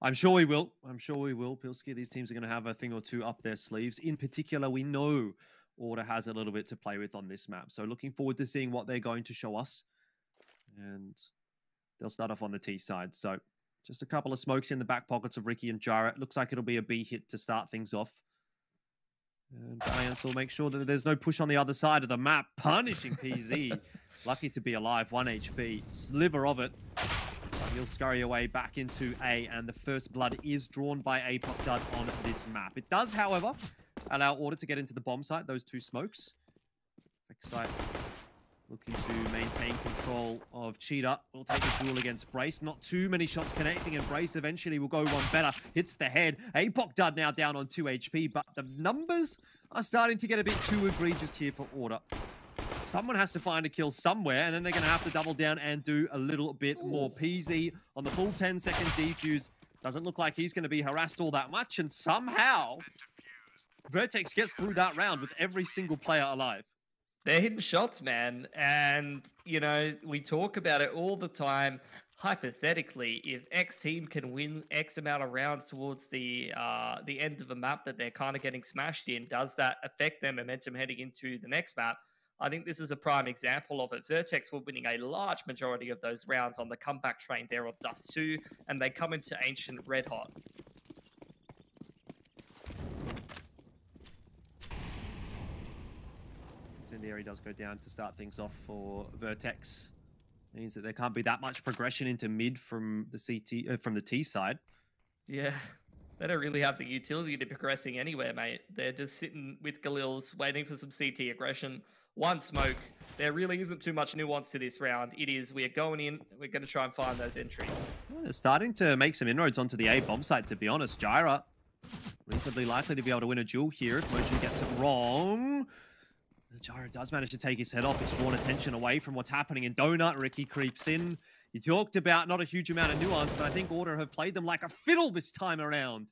I'm sure we will. I'm sure we will, Pilski. These teams are going to have a thing or two up their sleeves. In particular, we know Order has a little bit to play with on this map. So looking forward to seeing what they're going to show us. And they'll start off on the T side. So just a couple of smokes in the back pockets of Ricky and Jara. It looks like it'll be a B hit to start things off. And Giants will make sure that there's no push on the other side of the map. Punishing PZ. Lucky to be alive. 1 HP. Sliver of it. But he'll scurry away back into A. And the first blood is drawn by APOC Dud on this map. It does, however, allow Order to get into the bomb site. Those two smokes. Excite looking to maintain control of Cheetah. Will take a duel against Brace. Not too many shots connecting, and Brace eventually will go one better. Hits the head. APOC Dud now down on 2 HP, but the numbers are starting to get a bit too egregious here for Order. Someone has to find a kill somewhere, and then they're going to have to double down and do a little bit more. PZ on the full 10-second defuse. Doesn't look like he's going to be harassed all that much, and somehow VERTEX gets through that round with every single player alive. They're hitting shots, man. And, you know, we talk about it all the time. Hypothetically, if X team can win X amount of rounds towards the end of a map that they're kind of getting smashed in, does that affect their momentum heading into the next map? I think this is a prime example of it. VERTEX were winning a large majority of those rounds on the comeback train there of Dust 2, and they come into Ancient red hot. Incendiary does go down to start things off for VERTEX. Means that there can't be that much progression into mid from the from the T side. Yeah, they don't really have the utility to progressing anywhere, mate. They're just sitting with Galils, waiting for some CT aggression. One smoke. There really isn't too much nuance to this round. It is, we are going in, we're going to try and find those entries. Well, they're starting to make some inroads onto the A bomb site, to be honest. Jyra, reasonably likely to be able to win a duel here if Motion gets it wrong. Jyra does manage to take his head off. It's drawn attention away from what's happening in Donut. Ricky creeps in. You talked about not a huge amount of nuance, but I think Order have played them like a fiddle this time around.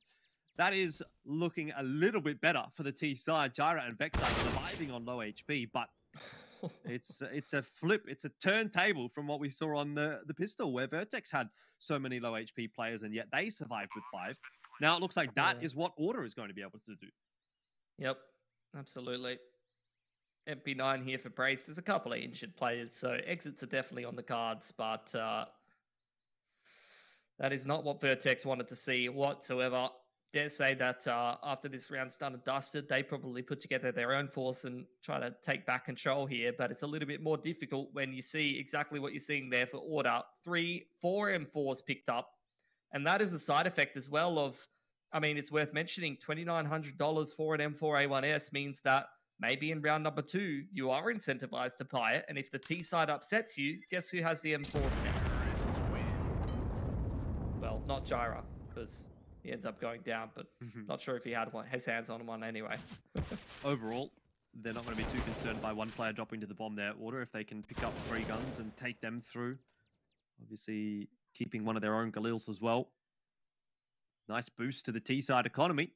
That is looking a little bit better for the T side. Jyra and Vex are surviving on low HP, but it's a flip. It's a turntable from what we saw on the pistol, where VERTEX had so many low HP players, and yet they survived with 5. Now it looks like that is what Order is going to be able to do. Yep, absolutely. MP9 here for Brace. There's a couple of injured players, so exits are definitely on the cards, but that is not what VERTEX wanted to see whatsoever. Dare say that after this round's done and dusted, they probably put together their own force and try to take back control here, but it's a little bit more difficult when you see exactly what you're seeing there for Order. 4 M4s picked up, and that is a side effect as well of, I mean, it's worth mentioning, $2,900 for an M4A1S means that maybe in round number 2, you are incentivized to buy it. And if the T side upsets you, guess who has the M4s now? Well, not Jyra, because he ends up going down, but not sure if he had his hands on one anyway. Overall, they're not going to be too concerned by one player dropping to the bomb there. Order, if they can pick up 3 guns and take them through. Obviously, keeping one of their own Galils as well. Nice boost to the T side economy.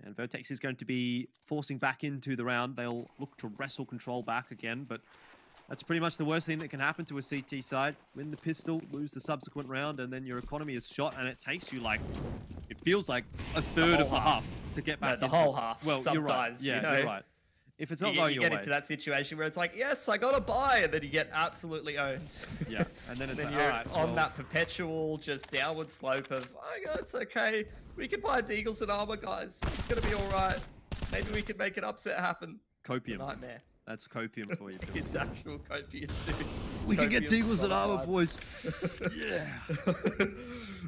And VERTEX is going to be forcing back into the round. They'll look to wrestle control back again, but that's pretty much the worst thing that can happen to a CT side. Win the pistol, lose the subsequent round, and then your economy is shot, and it takes you like, it feels like a third of the half to get back. No, the whole half. Well, sometimes, you're right. Yeah, you know? you're right. If it's not going your way. You get into that situation where it's like, yes, I got to buy, and then you get absolutely owned. Yeah, and then it's then like, you're all right, on that perpetual just downward slope of, oh, it's okay. We can buy Deagles and armor, guys. It's going to be all right. Maybe we can make an upset happen. Copium. Nightmare. That's copium for you. It's actual copium, dude. We can get Deagles and armor, boys. Yeah.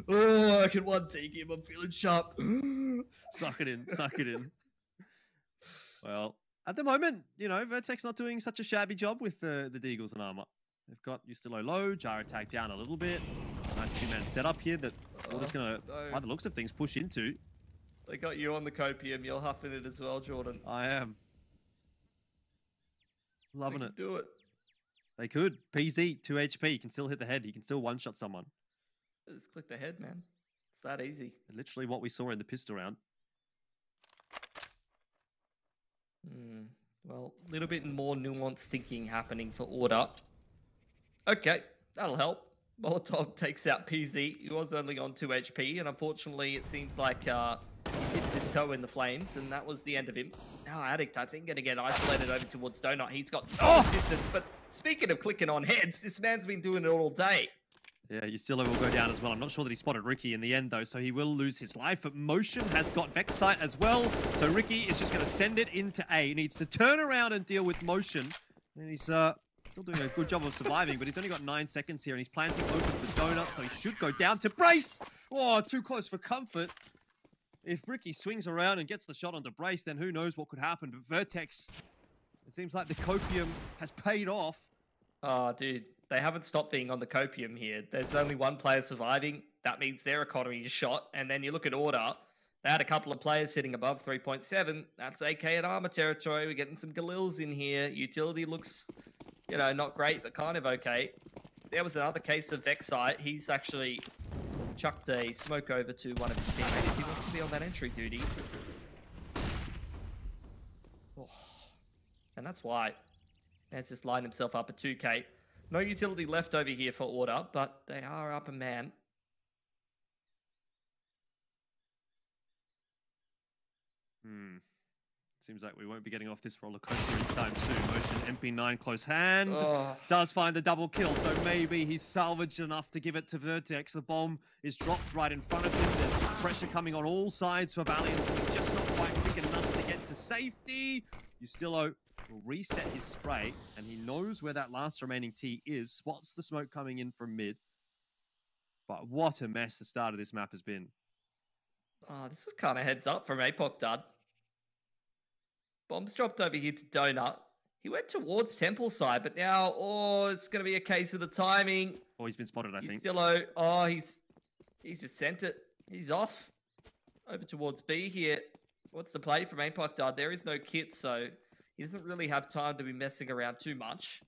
Oh, I can one take him. I'm feeling sharp. Suck it in. Suck it in. Well, at the moment, you know, VERTEX not doing such a shabby job with the Deagles and armor. They've got Ustillo low, Jyra tagged down a little bit. Nice 2-man setup here that Order's going to, by the looks of things, push into. They got you on the copium. You're huffing it as well, Jordan. I am. Loving it. Do it. They could. PZ, 2 HP. He can still hit the head. He can still one-shot someone. Just click the head, man. It's that easy. Literally what we saw in the pistol round. Well, a little bit more nuanced thinking happening for Order. Okay, that'll help. Molotov takes out PZ. He was only on 2 HP, and unfortunately, it seems like he hits his toe in the flames, and that was the end of him. Now, Addict, I think, going to get isolated over towards Donut. He's got no assistance, but speaking of clicking on heads, this man's been doing it all day. Yeah, Ustillo will go down as well. I'm not sure that he spotted Ricky in the end, though, so he will lose his life. But Motion has got Vexite as well, so Ricky is just going to send it into A. He needs to turn around and deal with Motion, and he's still doing a good job of surviving, but he's only got 9 seconds here, and he's planting open for Donut, so he should go down to Brace. Oh, too close for comfort. If Ricky swings around and gets the shot onto Brace, then who knows what could happen. But Vertex, it seems like the copium has paid off. Oh, dude, they haven't stopped being on the copium here. There's only one player surviving. That means their economy is shot. And then you look at Order. They had a couple of players sitting above 3.7. That's AK and Armor territory. We're getting some Galils in here. Utility looks, you know, not great, but kind of okay. There was another case of Vexite. He's actually chucked a smoke over to one of his teammates. He wants to be on that entry duty. Oh. And that's why. Man's just lined himself up at 2K. No utility left over here for Order, but they are up a man. Seems like we won't be getting off this roller coaster anytime soon. Motion MP9 close hand. Does find the double kill, so maybe he's salvaged enough to give it to Vertex. The bomb is dropped right in front of him. There's pressure coming on all sides for Valiant. He's just not quite quick enough to get to safety. Ustillo will reset his spray, and he knows where that last remaining T is. Spots the smoke coming in from mid. But what a mess the start of this map has been. Oh, this is kind of heads up from Apoc Dud. Bomb's dropped over here to Donut. He went towards Temple side, but now, it's going to be a case of the timing. Oh, he's been spotted, I think. Still, he's just sent it. He's off. Over towards B here. What's the play from Apoc Dud? There is no kit, so he doesn't really have time to be messing around too much.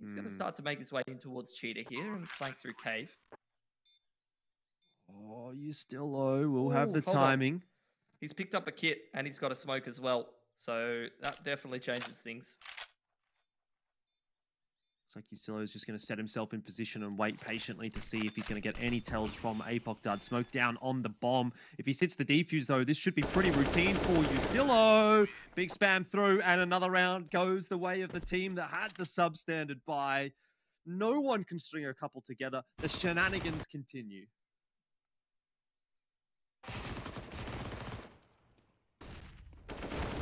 He's going to start to make his way in towards Cheetah here and flank through Cave. Oh, Ustillo will have the timing. He's picked up a kit and he's got a smoke as well. So that definitely changes things. Looks like Ustillo is just going to set himself in position and wait patiently to see if he's going to get any tells from Apoc Dud. Smoke down on the bomb. If he sits the defuse, though, this should be pretty routine for Ustillo. Big spam through, and another round goes the way of the team that had the substandard buy. No one can string a couple together. The shenanigans continue.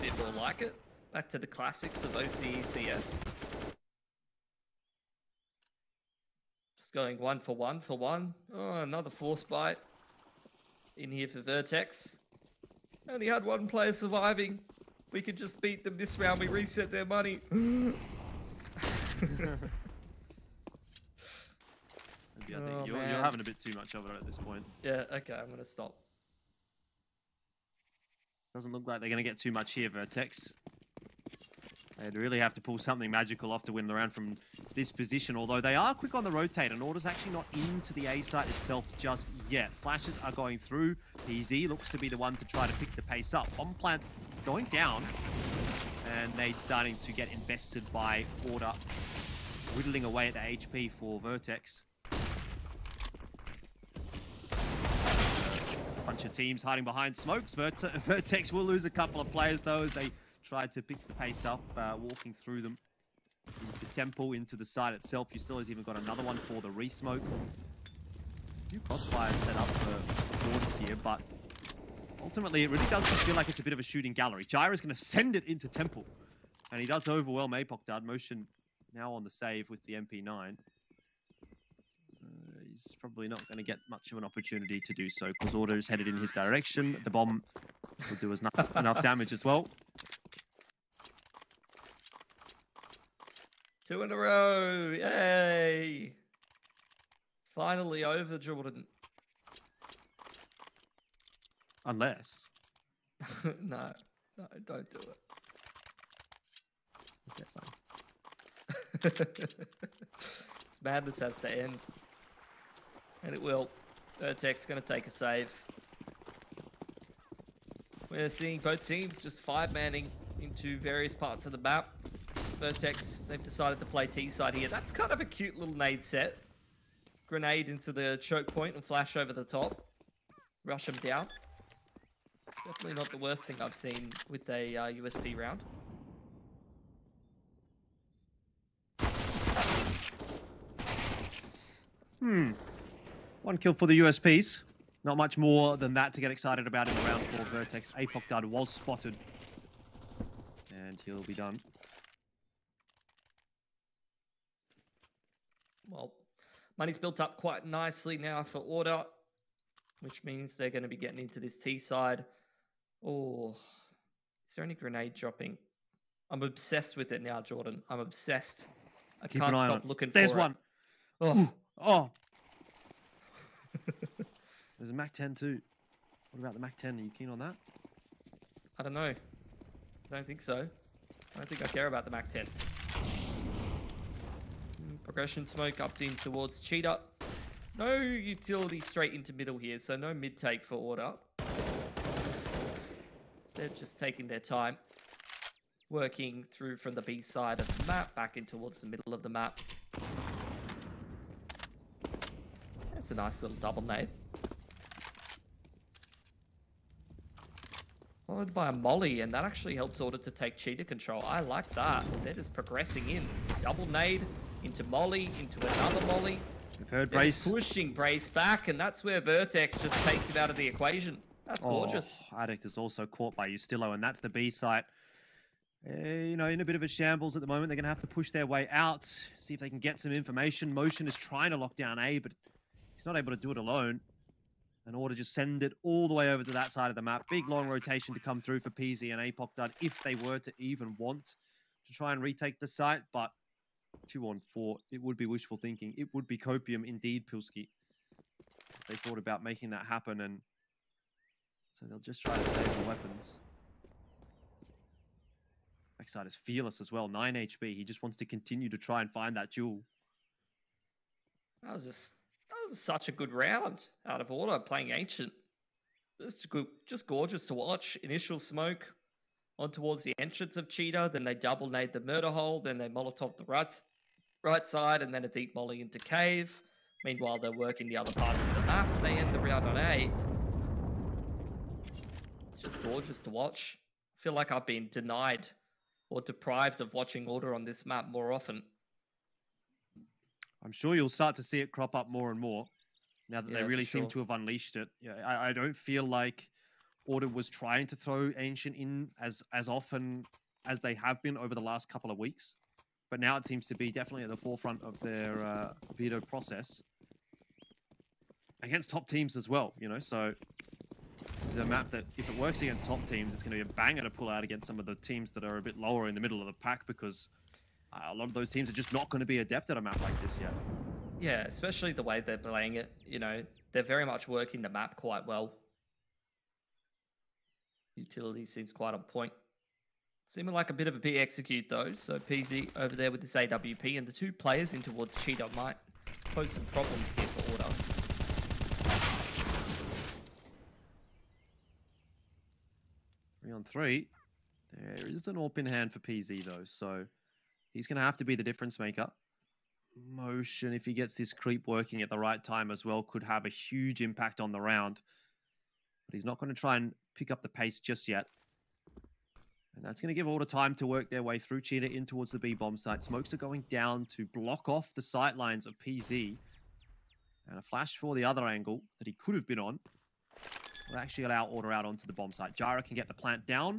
Bit more like it. Back to the classics of OCE CS. Just going 1 for 1 for 1. Oh, another force bite in here for Vertex. Only had one player surviving. If we could just beat them this round, we reset their money. I think you're having a bit too much of it at this point. Yeah, okay, I'm going to stop. Doesn't look like they're going to get too much here, Vertex. They'd really have to pull something magical off to win the round from this position, although they are quick on the rotate, and Order's actually not into the A site itself just yet. Flashes are going through. PZ looks to be the one to try to pick the pace up. Bomb plant going down, and Nade starting to get invested by Order, whittling away at the HP for Vertex. Bunch of teams hiding behind smokes. Vertex will lose a couple of players, though, as they tried to pick the pace up, walking through them into Temple, into the site itself. You still has even got another one for the re-smoke. A few crossfires set up for Order here, but ultimately it really does feel like it's a bit of a shooting gallery. Gyra's going to send it into Temple, and he does overwhelm Apoc Dud. Motion now on the save with the MP9. He's probably not going to get much of an opportunity to do so because Order is headed in his direction. The bomb will do us enough damage as well. 2 in a row. Yay. It's finally over, Jordan. Unless. No, don't do it. Okay, fine. This madness has to end. And it will. Vertex going to take a save. We're seeing both teams just 5-manning into various parts of the map. Vertex, they've decided to play T-side here. That's kind of a cute little nade set. grenade into the choke point and flash over the top. Rush them down. Definitely not the worst thing I've seen with a USP round. One kill for the USPs. Not much more than that to get excited about in round 4. VERTEX. Apoc Dud was spotted. And he'll be done. Well, money's built up quite nicely now for Order, which means they're going to be getting into this T side. Oh, is there any grenade dropping? I'm obsessed with it now, Jordan. I'm obsessed. I can't stop looking for it. There's one. Oh. Oh. There's a Mac 10 too. What about the Mac 10? Are you keen on that? I don't know. I don't think so. I don't think I care about the Mac 10. Progression smoke up in towards Cheetah. No utility straight into middle here, so no mid take for Order. They're just taking their time, working through from the B side of the map back in towards the middle of the map. That's a nice little double nade. Followed by a molly, and that actually helps Order to take Cheetah control. I like that. They're just progressing in. Double nade into molly, into another molly. We've heard Brace. Pushing Brace back, and that's where VERTEX just takes it out of the equation. That's gorgeous. Addict is also caught by Ustillo, and that's the B site. You know, in a bit of a shambles at the moment. They're going to have to push their way out, see if they can get some information. Motion is trying to lock down A, but he's not able to do it alone. In order to just send it all the way over to that side of the map. Big, long rotation to come through for PZ and Apoc Dud if they were to even want to try and retake the site. But 2-on-4, it would be wishful thinking. It would be copium indeed, Pilski. They thought about making that happen, and so they'll just try to save the weapons. Backside is fearless as well, 9 HP. He just wants to continue to try and find that jewel. That was such a good round out of Order playing Ancient. Just gorgeous to watch. Initial smoke on towards the entrance of Cheetah, then they double nade the murder hole, then they molotov the right side, and then a deep molly into cave. Meanwhile, they're working the other parts of the map. They end the round on A. It's just gorgeous to watch. I feel like I've been denied or deprived of watching Order on this map more often. I'm sure you'll start to see it crop up more and more now that they really seem to have unleashed it. Yeah, I don't feel like Order was trying to throw Ancient in as often as they have been over the last couple of weeks. But now it seems to be definitely at the forefront of their veto process against top teams as well, you know. So this is a map that, if it works against top teams, it's going to be a banger to pull out against some of the teams that are a bit lower in the middle of the pack, because a lot of those teams are just not going to be adept at a map like this yet. Yeah, especially the way they're playing it. You know, they're very much working the map quite well. Utility seems quite on point. Seeming like a bit of a big execute though. So PZ over there with this AWP, and the two players in towards Cheetah might pose some problems here for Order. 3-on-3. There is an AWP in hand for PZ though, so he's going to have to be the difference maker. Motion, if he gets this creep working at the right time as well, could have a huge impact on the round. But he's not going to try and pick up the pace just yet. And that's going to give Order time to work their way through. Cheetah in towards the B bomb site. Smokes are going down to block off the sight lines of PZ. And a flash for the other angle that he could have been on will actually allow Order out onto the bomb site. Jara can get the plant down.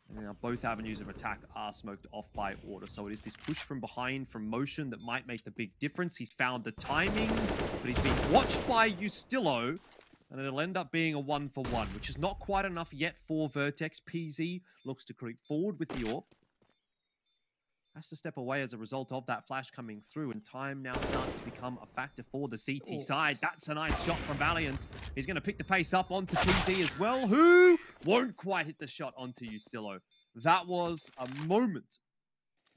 And now both avenues of attack are smoked off by Order. So it is this push from behind from Motion that might make the big difference. He's found the timing, but he's being watched by Ustillo. And it'll end up being a 1-for-1, which is not quite enough yet for VERTEX. PZ looks to creep forward with the AWP. Has to step away as a result of that flash coming through, and time now starts to become a factor for the CT side. That's a nice shot from Valiance. He's going to pick the pace up onto PZ as well, who won't quite hit the shot onto Ustillo. That was a moment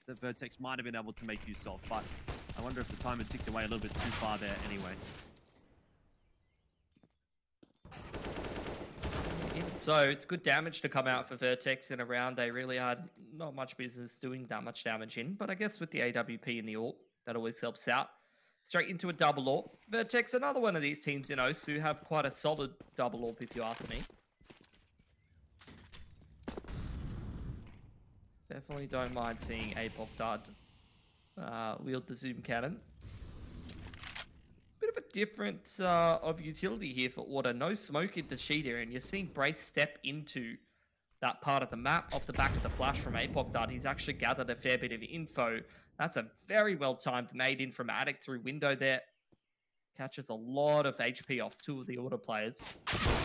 that VERTEX might have been able to make use of, but I wonder if the time had ticked away a little bit too far there anyway. So it's good damage to come out for VERTEX in a round they really had not much business doing that much damage in. But I guess with the AWP and the AWP, that always helps out. straight into a double AWP. VERTEX, another one of these teams in OCE who have quite a solid double AWP, if you ask me. Definitely don't mind seeing APOC Dud wield the zoom cannon. Bit of a difference of utility here for Order. No smoke into Cheetah, and you're seeing Brace step into that part of the map off the back of the flash from APOC Dud. He's actually gathered a fair bit of info. That's a very well-timed nade in from Addict through window there. Catches a lot of HP off two of the Order players.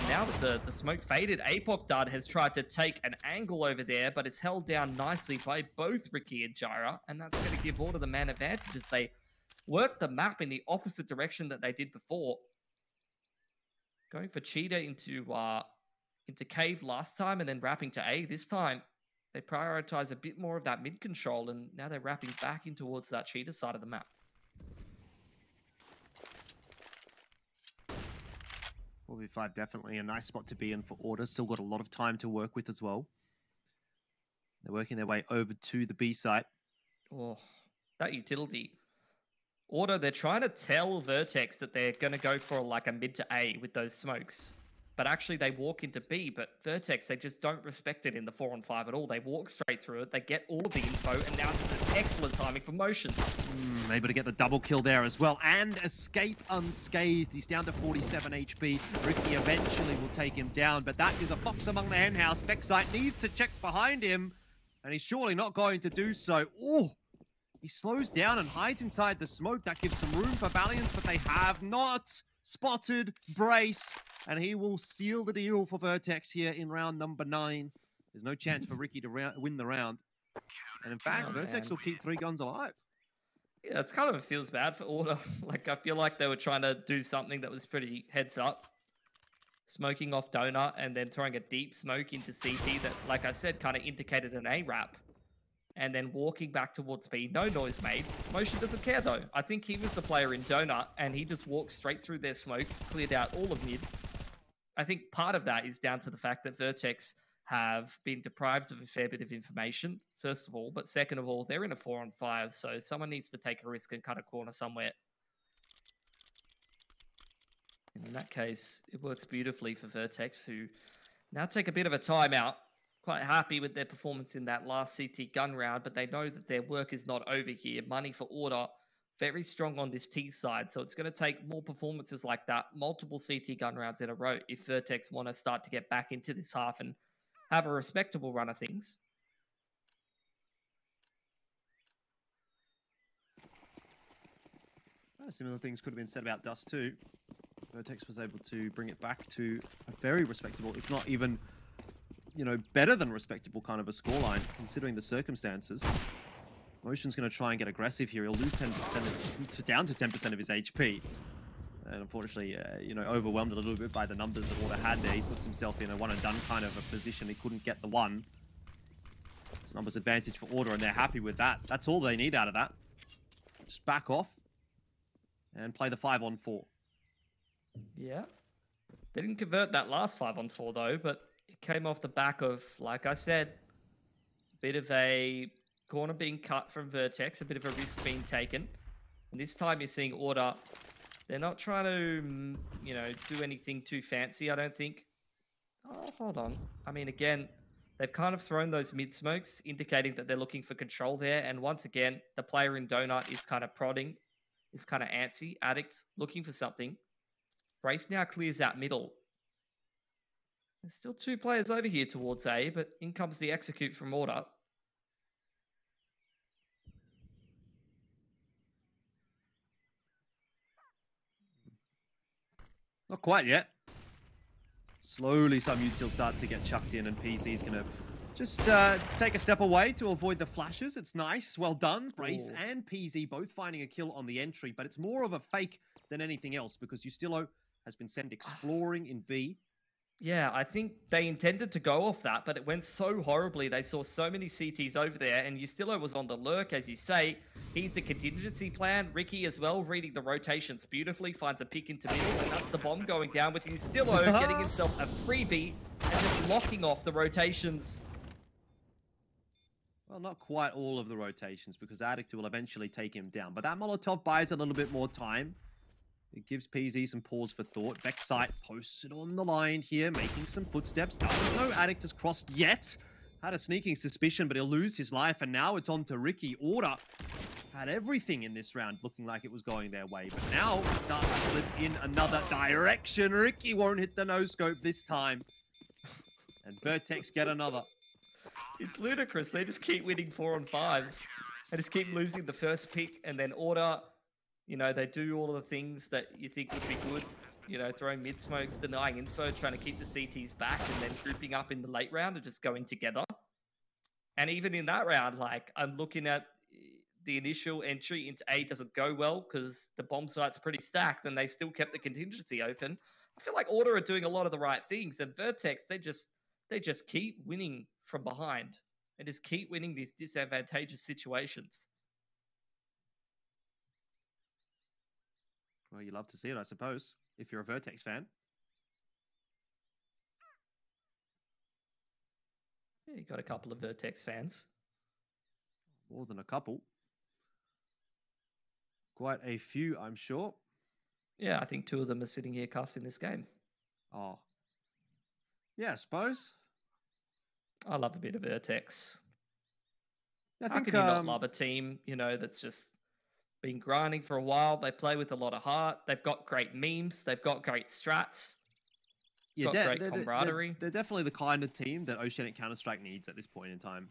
Now with the smoke faded, APOC Dud has tried to take an angle over there, but it's held down nicely by both Ricky and Jira, and that's going to give Order the man advantage as they work the map in the opposite direction that they did before. Going for Cheetah into Cave last time and then wrapping to A. This time, they prioritize a bit more of that mid control, and now they're wrapping back in towards that Cheetah side of the map. 4v5 definitely a nice spot to be in for Order. Still got a lot of time to work with as well. They're working their way over to the B site. Oh, that utility. Order, they're trying to tell VERTEX that they're going to go for like a mid to A with those smokes. But actually they walk into B, but VERTEX, they just don't respect it in the 4-on-5 at all. They walk straight through it, they get all of the info, and now this is excellent timing for Motion. Able to get the double kill there as well, and escape unscathed. He's down to 47 HP. Ricky eventually will take him down, but that is a fox among the henhouse. Vexite needs to check behind him, and he's surely not going to do so. Oh, he slows down and hides inside the smoke. That gives some room for Valiance, but they have not spotted Brace, and he will seal the deal for VERTEX here in round number 9. There's no chance for Ricky to win the round. And in fact, VERTEX will keep 3 guns alive. Yeah, it's kind of, it feels bad for Order. Like, I feel like they were trying to do something that was pretty heads up. Smoking off Donut and then throwing a deep smoke into CT that, like I said, kind of indicated an A-wrap. And then walking back towards B. No noise made. Motion doesn't care, though. I think he was the player in Donut, and he just walked straight through their smoke, cleared out all of mid. I think part of that is down to the fact that VERTEX have been deprived of a fair bit of information, first of all. But second of all, they're in a 4-on-5, so someone needs to take a risk and cut a corner somewhere. And in that case, it works beautifully for VERTEX, who now take a bit of a timeout. Quite happy with their performance in that last CT gun round, but they know that their work is not over here. Money for Order, very strong on this T side, so it's going to take more performances like that, multiple CT gun rounds in a row, if VERTEX want to start to get back into this half and have a respectable run of things. Similar things could have been said about Dust too. VERTEX was able to bring it back to a very respectable, if not even, you know, better than respectable kind of a scoreline, considering the circumstances. Motion's going to try and get aggressive here. He'll lose 10%, down to 10% of his HP. And unfortunately, you know, overwhelmed a little bit by the numbers that Order had there. He puts himself in a one-and-done kind of a position. He couldn't get the one. It's numbers advantage for Order, and they're happy with that. That's all they need out of that. Just back off and play the 5-on-4. Yeah. They didn't convert that last 5-on-4, though, but it came off the back of, like I said, a bit of a corner being cut from VERTEX, a bit of a risk being taken. And this time you're seeing Order, they're not trying to, you know, do anything too fancy, I don't think. Oh, hold on. I mean, again, they've kind of thrown those mid-smokes, indicating that they're looking for control there. And once again, the player in Donut is kind of prodding, is kind of antsy, Addict, looking for something. Brace now clears out middle. There's still 2 players over here towards A, but in comes the execute from Order. Not quite yet. Slowly some util starts to get chucked in, and PZ's going to just take a step away to avoid the flashes. It's nice. Well done. Brace and PZ both finding a kill on the entry, but it's more of a fake than anything else because Ustilo has been sent exploring in B. Yeah, I think they intended to go off that, but it went so horribly. They saw so many CTs over there, and Ustilo was on the lurk, as you say. He's the contingency plan. Ricky as well, reading the rotations beautifully, finds a pick into middle, and that's the bomb going down with Ustilo getting himself a freebie and just locking off the rotations. Well, not quite all of the rotations because Addict will eventually take him down. But that Molotov buys a little bit more time. It gives PZ some pause for thought. Vexite posts it on the line here, making some footsteps. Doesn't know Addict has crossed yet. Had a sneaking suspicion, but he'll lose his life. And now it's on to Ricky. Order had everything in this round looking like it was going their way. But now it starts to slip in another direction. Ricky won't hit the no-scope this time. And VERTEX get another. It's ludicrous. They just keep winning 4-on-5s. They just keep losing the first pick, and then Order, you know, they do all of the things that you think would be good. You know, throwing mid-smokes, denying info, trying to keep the CTs back, and then grouping up in the late round and just going together. And even in that round, like, I'm looking at the initial entry into A doesn't go well because the bomb site's pretty stacked, and they still kept the contingency open. I feel like Order are doing a lot of the right things, and VERTEX, they just keep winning from behind and just keep winning these disadvantageous situations. Well, you love to see it, I suppose, if you're a VERTEX fan. Yeah, you got a couple of VERTEX fans. More than a couple. Quite a few, I'm sure. Yeah, I think 2 of them are sitting here cuffs in this game. Oh. Yeah, I suppose. I love a bit of VERTEX. I How think, can you not love a team, you know, that's just been grinding for a while? They play with a lot of heart. They've got great memes. They've got great strats. Yeah, got great camaraderie. They're definitely the kind of team that Oceanic Counter-Strike needs at this point in time.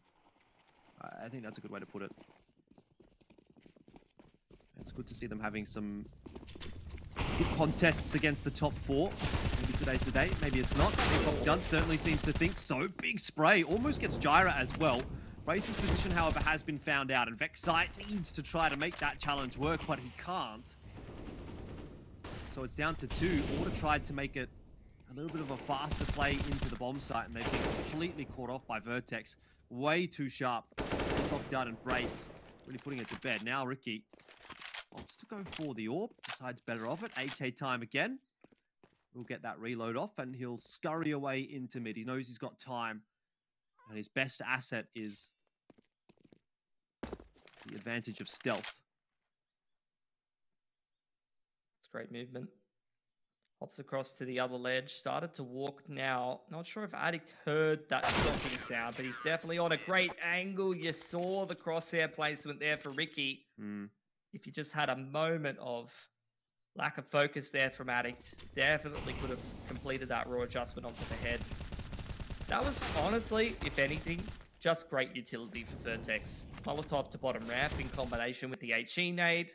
I think that's a good way to put it. It's good to see them having some good contests against the top 4. Maybe today's the day, maybe it's not. Judd certainly seems to think so. Big spray, almost gets Gyra as well. Brace's position, however, has been found out, and Vexite needs to try to make that challenge work, but he can't. So it's down to 2. Order tried to make it a little bit of a faster play into the bomb site, and they've been completely caught off by VERTEX. Way too sharp. Judd and Brace really putting it to bed. Now Ricky opts to go for the AWP, decides better of it. AK time again. We'll get that reload off, and he'll scurry away into mid. He knows he's got time, and his best asset is the advantage of stealth. It's great movement. Hops across to the other ledge. Started to walk now. Not sure if Addict heard that shocking sound, but he's definitely on a great angle. You saw the crosshair placement there for Ricky. If you just had a moment of lack of focus there from Addict, definitely could have completed that raw adjustment onto the head. That was honestly, if anything, just great utility for VERTEX. Molotov to bottom ramp in combination with the HE nade.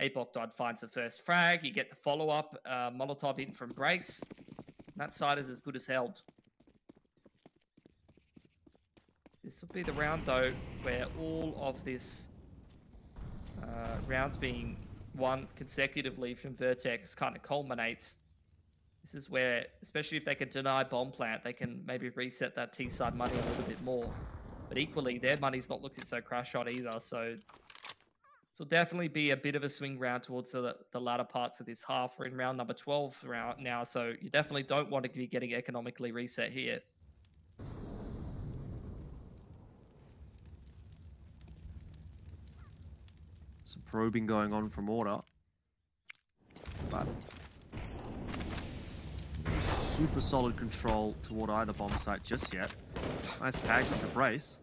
Apocdod finds the first frag. You get the follow-up Molotov in from Brace. That side is as good as held. This will be the round, though, where all of this rounds being won consecutively from VERTEX kind of culminates. This is where, especially if they can deny bomb plant, they can maybe reset that T-side money a little bit more. But equally, their money's not looking so crash shot either, so this will definitely be a bit of a swing round towards the latter parts of this half. We're in round number 12 now, so you definitely don't want to be getting economically reset here. Some probing going on from Order. But super solid control toward either bomb site just yet. Nice tags just a Brace.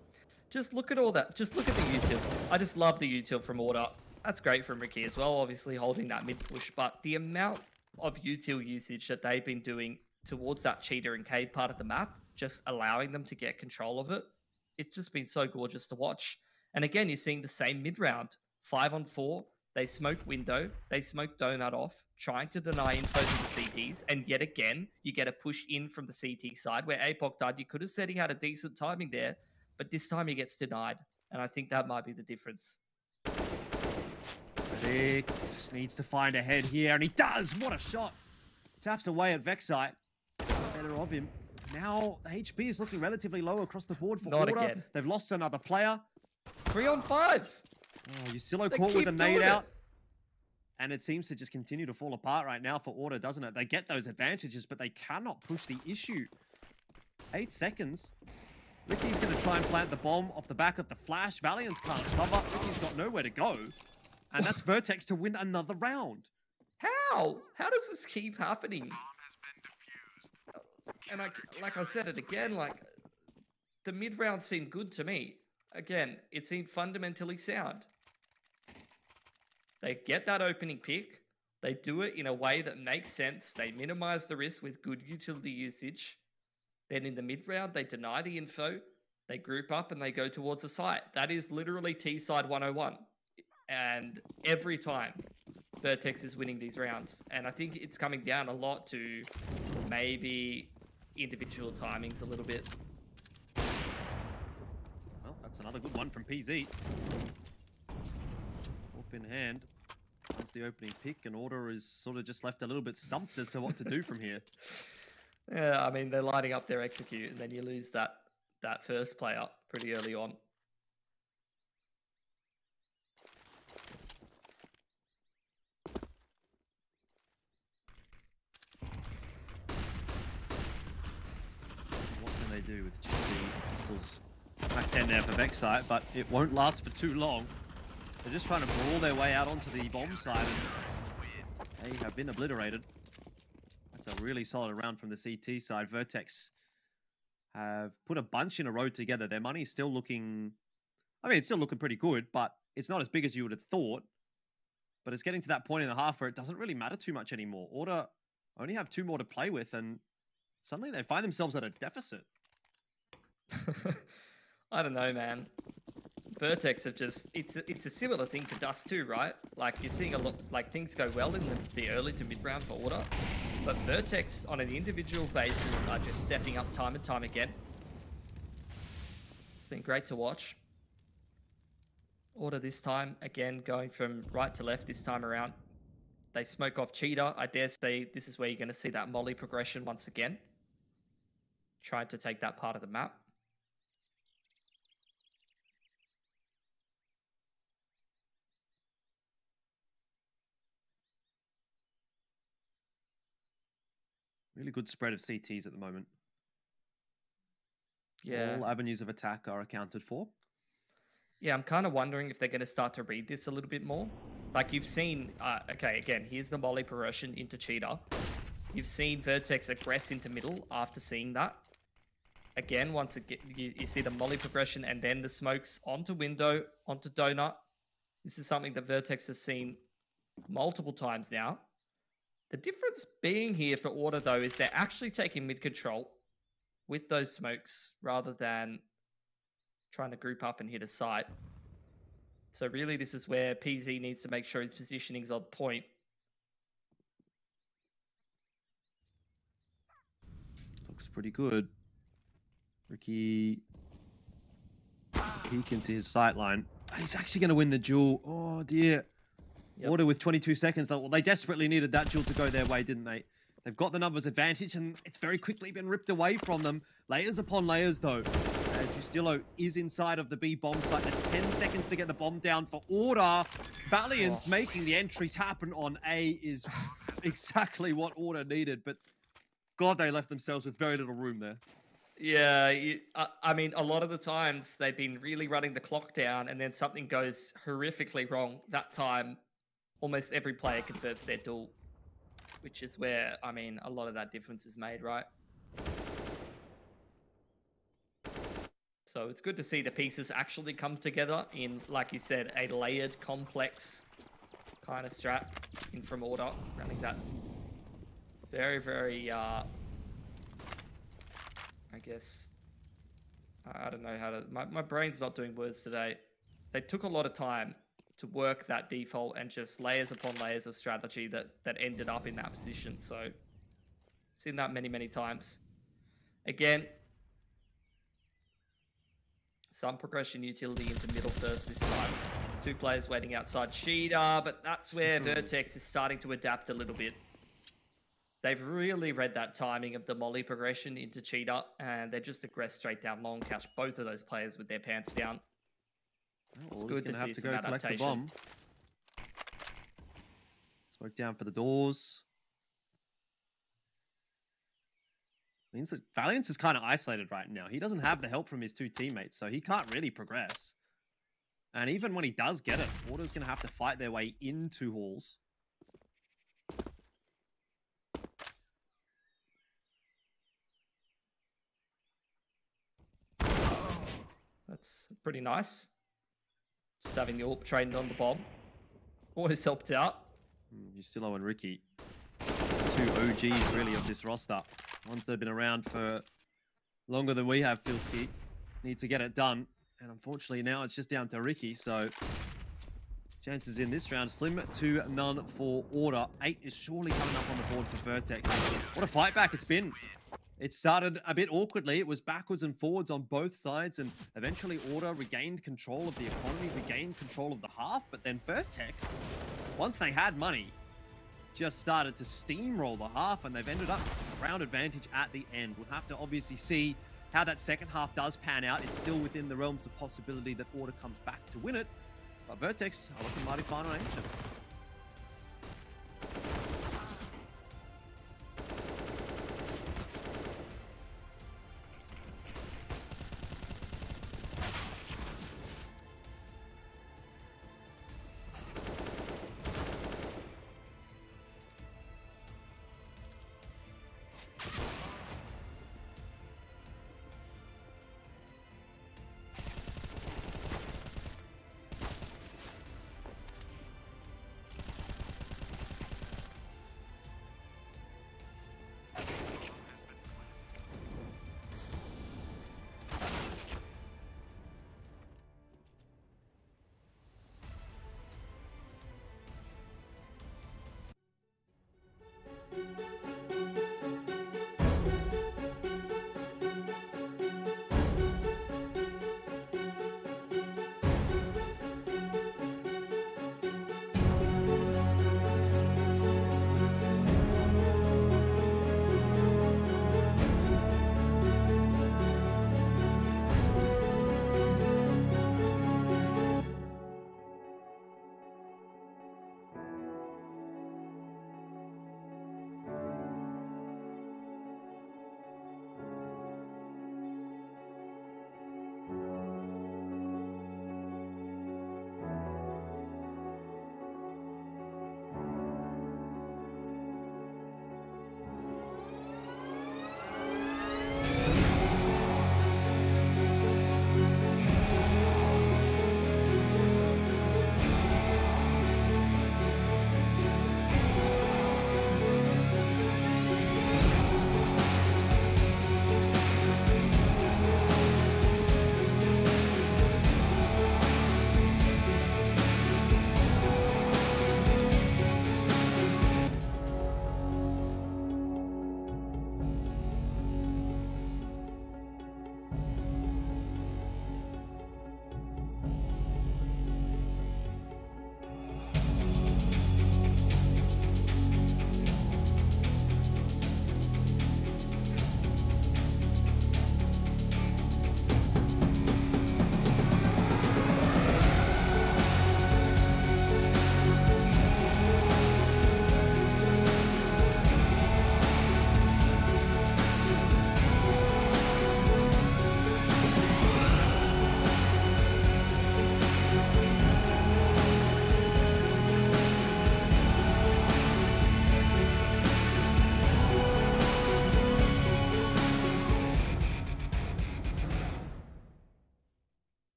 Just look at all that. Just look at the util. I just love the util from Order. That's great from Ricky as well, obviously holding that mid push. But the amount of util usage that they've been doing towards that cheater and cave part of the map, just allowing them to get control of it, it's just been so gorgeous to watch. And again, you're seeing the same mid round. 5-on-4. They smoke window. They smoke donut off, trying to deny info to the CTs. And yet again, you get a push in from the CT side where Apocdod, you could have said he had a decent timing there, but this time he gets denied. And I think that might be the difference. Addict needs to find a head here, and he does! What a shot! Taps away at Vexite. Better of him. Now, the HP is looking relatively low across the board for Order. Again. They've lost another player. 3-on-5! Oh, Yusilo caught with a nade out. And it seems to just continue to fall apart right now for Order, doesn't it? They get those advantages, but they cannot push the issue. 8 seconds. Ricky's going to try and plant the bomb off the back of the flash. Valiant can't cover. Ricky's got nowhere to go. And that's VERTEX to win another round. How? How does this keep happening? And like I said it again, like the mid round seemed good to me. Again, it seemed fundamentally sound. They get that opening pick. They do it in a way that makes sense. They minimize the risk with good utility usage. Then in the mid round, they deny the info. They group up and they go towards the site. That is literally T-side 101. And every time, VERTEX is winning these rounds. And I think it's coming down a lot to maybe individual timings a little bit. Well, that's another good one from PZ. Up in hand. Once the opening pick, and Order is sort of just left a little bit stumped as to what to do from here. Yeah, I mean, they're lining up their execute, and then you lose that first player pretty early on. What can they do with just the pistols? Back 10 there for Vexite, but it won't last for too long. They're just trying to brawl their way out onto the bomb side, and they have been obliterated. That's a really solid round from the CT side. VERTEX have put a bunch in a row together. Their money's still looking... I mean, it's still looking pretty good, but it's not as big as you would have thought. But it's getting to that point in the half where it doesn't really matter too much anymore. Order only have 2 more to play with, and suddenly they find themselves at a deficit. I don't know, man. VERTEX have just... It's a similar thing to Dust too, right? Like, you're seeing a lot... Like, things go well in the early to mid-round for Order. But VERTEX, on an individual basis, are just stepping up time and time again. It's been great to watch. Order this time, again, going from right to left this time around. They smoke off Cheetah. I dare say this is where you're going to see that molly progression once again. Trying to take that part of the map. Really good spread of CTs at the moment. Yeah. All avenues of attack are accounted for. Yeah, I'm kind of wondering if they're going to start to read this a little bit more. Like you've seen, okay, again, here's the molly progression into Cheetah. You've seen VERTEX aggress into middle after seeing that. Again, once again, you see the molly progression and then the smokes onto window, onto donut. This is something that VERTEX has seen multiple times now. The difference being here for Order, though, is they're actually taking mid control with those smokes rather than trying to group up and hit a site. So really, this is where PZ needs to make sure his positioning's on point. Looks pretty good. Ricky peek into his sight line. He's actually going to win the duel. Oh, dear. Yep. Order with 22 seconds. Well, they desperately needed that duel to go their way, didn't they? They've got the numbers advantage, and it's very quickly been ripped away from them. Layers upon layers, though. As Justillo is inside of the B bomb site. There's 10 seconds to get the bomb down for Order. Valiant's making the entries happen on A is exactly what Order needed, but God, they left themselves with very little room there. Yeah, I mean, a lot of the times they've been really running the clock down, and then something goes horrifically wrong. That time, almost every player converts their duel, which is where, I mean, a lot of that difference is made, right? So it's good to see the pieces actually come together in, like you said, a layered, complex kind of strat in from Order, running that very, very, I guess, I don't know how to, my brain's not doing words today. They took a lot of time to work that default and just layers upon layers of strategy that ended up in that position. So I've seen that many, many times. Again, some progression utility into middle first this time. 2 players waiting outside Cheetah, but that's where VERTEX is starting to adapt a little bit. They've really read that timing of the molly progression into Cheetah, and they just aggress straight down long, catch both of those players with their pants down. It's good to see some adaptation. The bomb. Smoke down for the doors. Means that Valiance is kind of isolated right now. He doesn't have the help from his two teammates, so he can't really progress. And even when he does get it, Order's going to have to fight their way into halls. That's pretty nice. Just having the AWP trained on the bomb. Always helped out. Ustillo and Ricky, two OGs really of this roster. Ones that have been around for longer than we have, Pilski. Need to get it done. And unfortunately now it's just down to Ricky, so chances in this round slim to none for Order. 8 is surely coming up on the board for VERTEX. What a fight back it's been. It started a bit awkwardly. It was backwards and forwards on both sides, and eventually Order regained control of the economy, regained control of the half, but then VERTEX, once they had money, just started to steamroll the half, and they've ended up round advantage at the end. We'll have to obviously see how that second half does pan out. It's still within the realms of possibility that Order comes back to win it, but VERTEX are looking mighty fine on Ancient.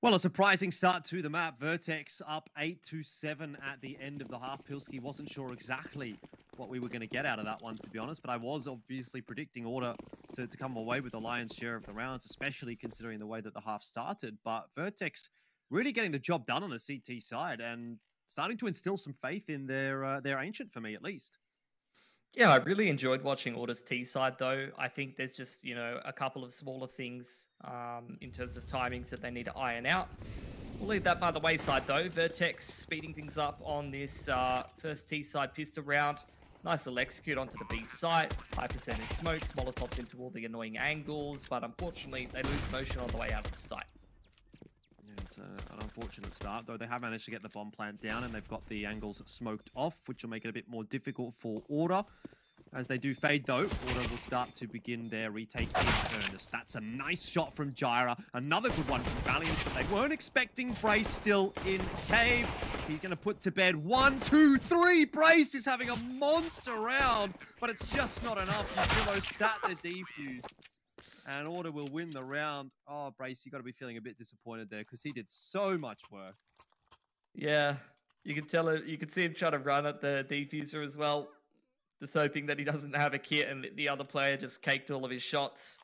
Well, a surprising start to the map. VERTEX up 8-7 at the end of the half. Pilski wasn't sure exactly what we were going to get out of that one, to be honest, but I was obviously predicting Order to come away with the lion's share of the rounds, especially considering the way that the half started. But VERTEX really getting the job done on the CT side and starting to instill some faith in their Ancient, for me at least. Yeah, I really enjoyed watching Order's T side, though. I think there's just, a couple of smaller things in terms of timings that they need to iron out. We'll leave that by the wayside though. VERTEX speeding things up on this first T-side pistol round. Nice little execute onto the B site. High percentage smokes, Molotovs into all the annoying angles, but unfortunately they lose motion on the way out of the site. Yeah, it's an unfortunate start, though they have managed to get the bomb plant down and they've got the angles smoked off, which will make it a bit more difficult for Order. As they do fade, though, Order will start to begin their retake in earnest. That's a nice shot from Gyra. Another good one from Valiant, but they weren't expecting Brace still in Cave. He's going to put to bed 1, 2, 3. Brace is having a monster round, but it's just not enough. Yuzilo sat the defuse, and Order will win the round. Oh, Brace, you got to be feeling a bit disappointed there because he did so much work. Yeah, you can tell it. You can see him trying to run at the defuser as well. Just hoping that he doesn't have a kit and the other player just caked all of his shots.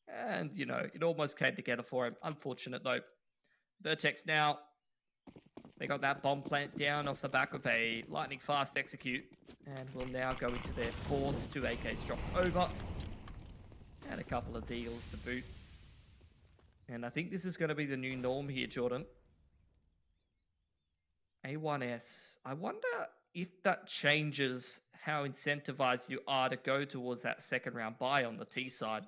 And, you know, it almost came together for him. Unfortunate, though. VERTEX now, they got that bomb plant down off the back of a lightning fast execute. And will now go into their fourth. 2 AKs dropped over. And a couple of deals to boot. And I think this is going to be the new norm here, Jordan. A1S. I wonder if that changes how incentivized you are to go towards that second round buy on the T side.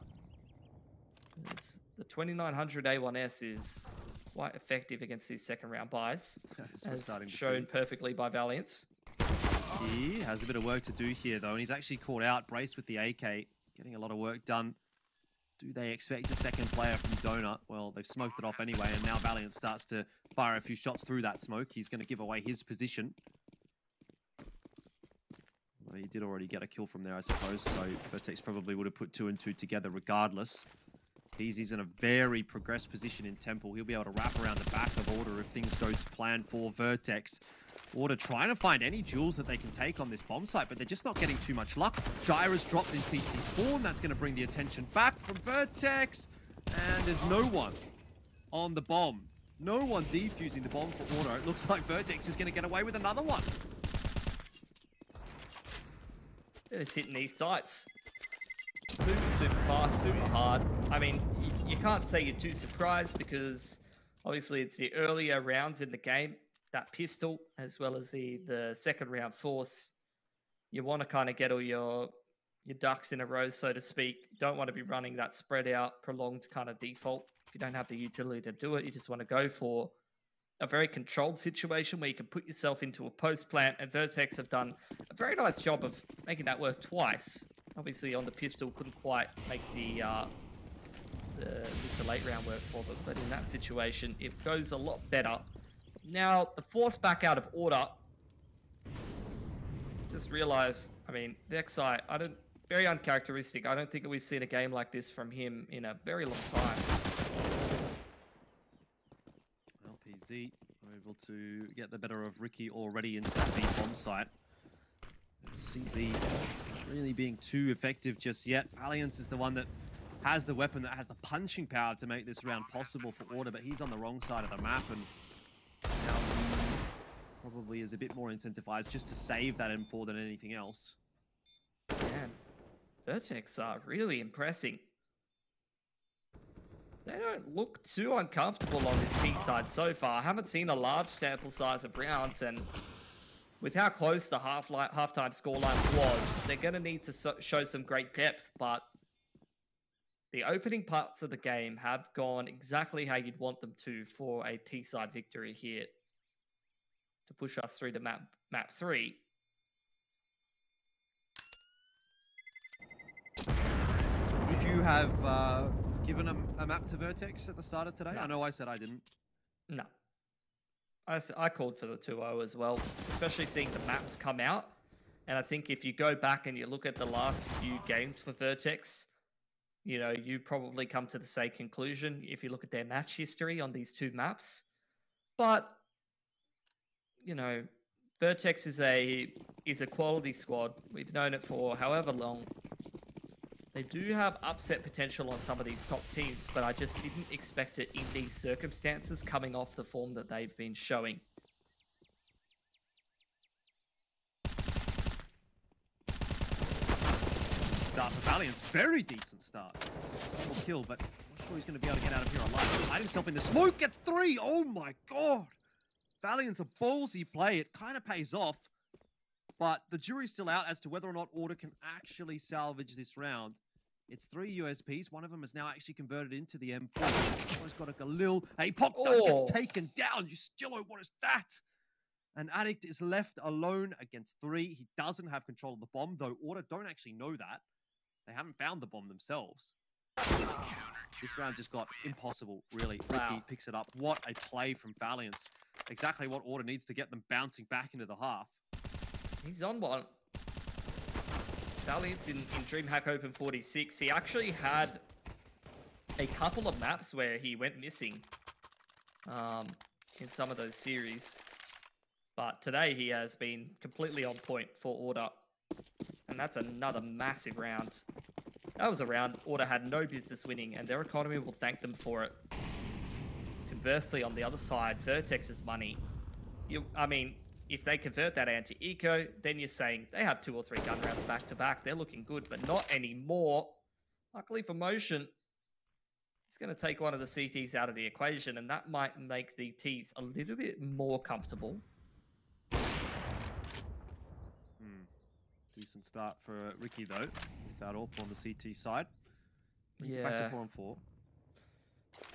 The 2900 A1S is quite effective against these second round buys, as shown perfectly by Valiance. He has a bit of work to do here, though, and he's actually caught out. Brace with the AK, getting a lot of work done. Do they expect a second player from Donut? Well, they've smoked it off anyway, and now Valiant starts to fire a few shots through that smoke. He's going to give away his position. Well, he did already get a kill from there, I suppose, so VERTEX probably would have put 2 and 2 together regardless. He's in a very progressed position in Temple. He'll be able to wrap around the back of Order if things go to plan for VERTEX. Order trying to find any jewels that they can take on this bomb site, but they're just not getting too much luck. Gyra's dropped in CT spawn. That's going to bring the attention back from VERTEX. And there's no one on the bomb. No one defusing the bomb for Order. It looks like VERTEX is going to get away with another one. It's hitting these sites. Super fast, super hard. I mean, you can't say you're too surprised because obviously it's the earlier rounds in the game. That pistol, as well as the second round force, you want to kind of get all your ducks in a row, so to speak. Don't want to be running that spread out, prolonged kind of default. If you don't have the utility to do it, you just want to go for a very controlled situation where you can put yourself into a post plant, and VERTEX have done a very nice job of making that work twice. Obviously on the pistol couldn't quite make the late round work for them, but in that situation it goes a lot better. Now the force back out of Order. Just realized, I mean, Vexai, very uncharacteristic. I don't think we've seen a game like this from him in a very long time. LPZ able to get the better of Ricky already into that B bomb site. CZ really being too effective just yet. Valiance is the one that has the weapon, that has the punching power to make this round possible for Order, but he's on the wrong side of the map, and now he probably is a bit more incentivized just to save that M4 than anything else. Man, VERTEX are really impressing. They don't look too uncomfortable on this T side so far. I haven't seen a large sample size of rounds, and with how close the halftime scoreline was, they're going to need to show some great depth, but the opening parts of the game have gone exactly how you'd want them to for a T-side victory here to push us through to map 3. Would you have given a map to VERTEX at the start of today? No. I know I said I didn't. No. I called for the 2-0 as well, especially seeing the maps come out. And I think if you go back and you look at the last few games for VERTEX, you know, you probably come to the same conclusion if you look at their match history on these 2 maps. But, you know, VERTEX is a quality squad. We've known it for however long. They do have upset potential on some of these top teams, but I just didn't expect it in these circumstances coming off the form that they've been showing. Start for Valiance, very decent start. Double kill, but not sure he's going to be able to get out of here alive. He's hiding himself in the smoke, gets 3. Oh my god. Valiant's a ballsy play. It kind of pays off. But the jury's still out as to whether or not Order can actually salvage this round. It's 3 USPs. One of them is now actually converted into the M4. Stilo's got a Galil. A pop dart gets taken down. You Stilo, what is that? An Addict is left alone against 3. He doesn't have control of the bomb, though Order don't actually know that. They haven't found the bomb themselves. This round just got impossible, really. Wow. Ricky picks it up. What a play from Valiance. Exactly what Order needs to get them bouncing back into the half. He's on one. Valiant's in DreamHack Open 46. He actually had a couple of maps where he went missing in some of those series. But today he has been completely on point for Order. And that's another massive round. That was a round Order had no business winning, and their economy will thank them for it. Conversely, on the other side, Vertex's money. I mean, if they convert that anti-eco, then you're saying they have 2 or 3 gun rounds back to back. They're looking good, but not anymore. Luckily for Motion, he's going to take one of the CTs out of the equation, and that might make the Ts a little bit more comfortable. Decent start for Ricky, though, without AWP on the CT side. He's back to 4-on-4.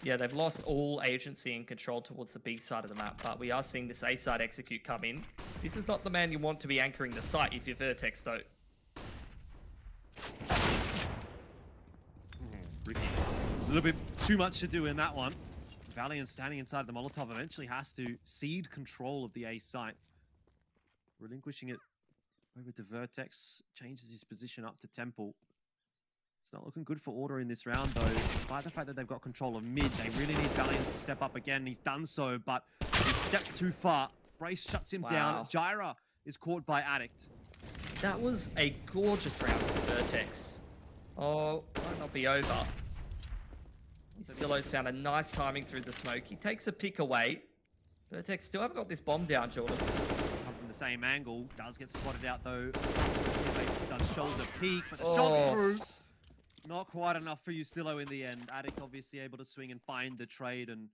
Yeah, they've lost all agency and control towards the B side of the map, but we are seeing this A side execute come in. This is not the man you want to be anchoring the site if you're Vertex, though. Ricky, a little bit too much to do in that one. Valiant standing inside the Molotov eventually has to cede control of the A site. Relinquishing it over to Vertex, changes his position up to Temple. It's not looking good for Order in this round, though. Despite the fact that they've got control of mid, they really need Valiant to step up again. He's done so, but he stepped too far. Brace shuts him down. Gyra is caught by Addict. That was a gorgeous round for Vertex. Oh, might not be over. Silo's found a nice timing through the smoke. He takes a pick away. Vertex still haven't got this bomb down, Jordan. From the same angle, does get spotted out though. Does shoulder peek, but the shot's through. Not quite enough for Ustilo in the end. Addict obviously able to swing and find the trade, and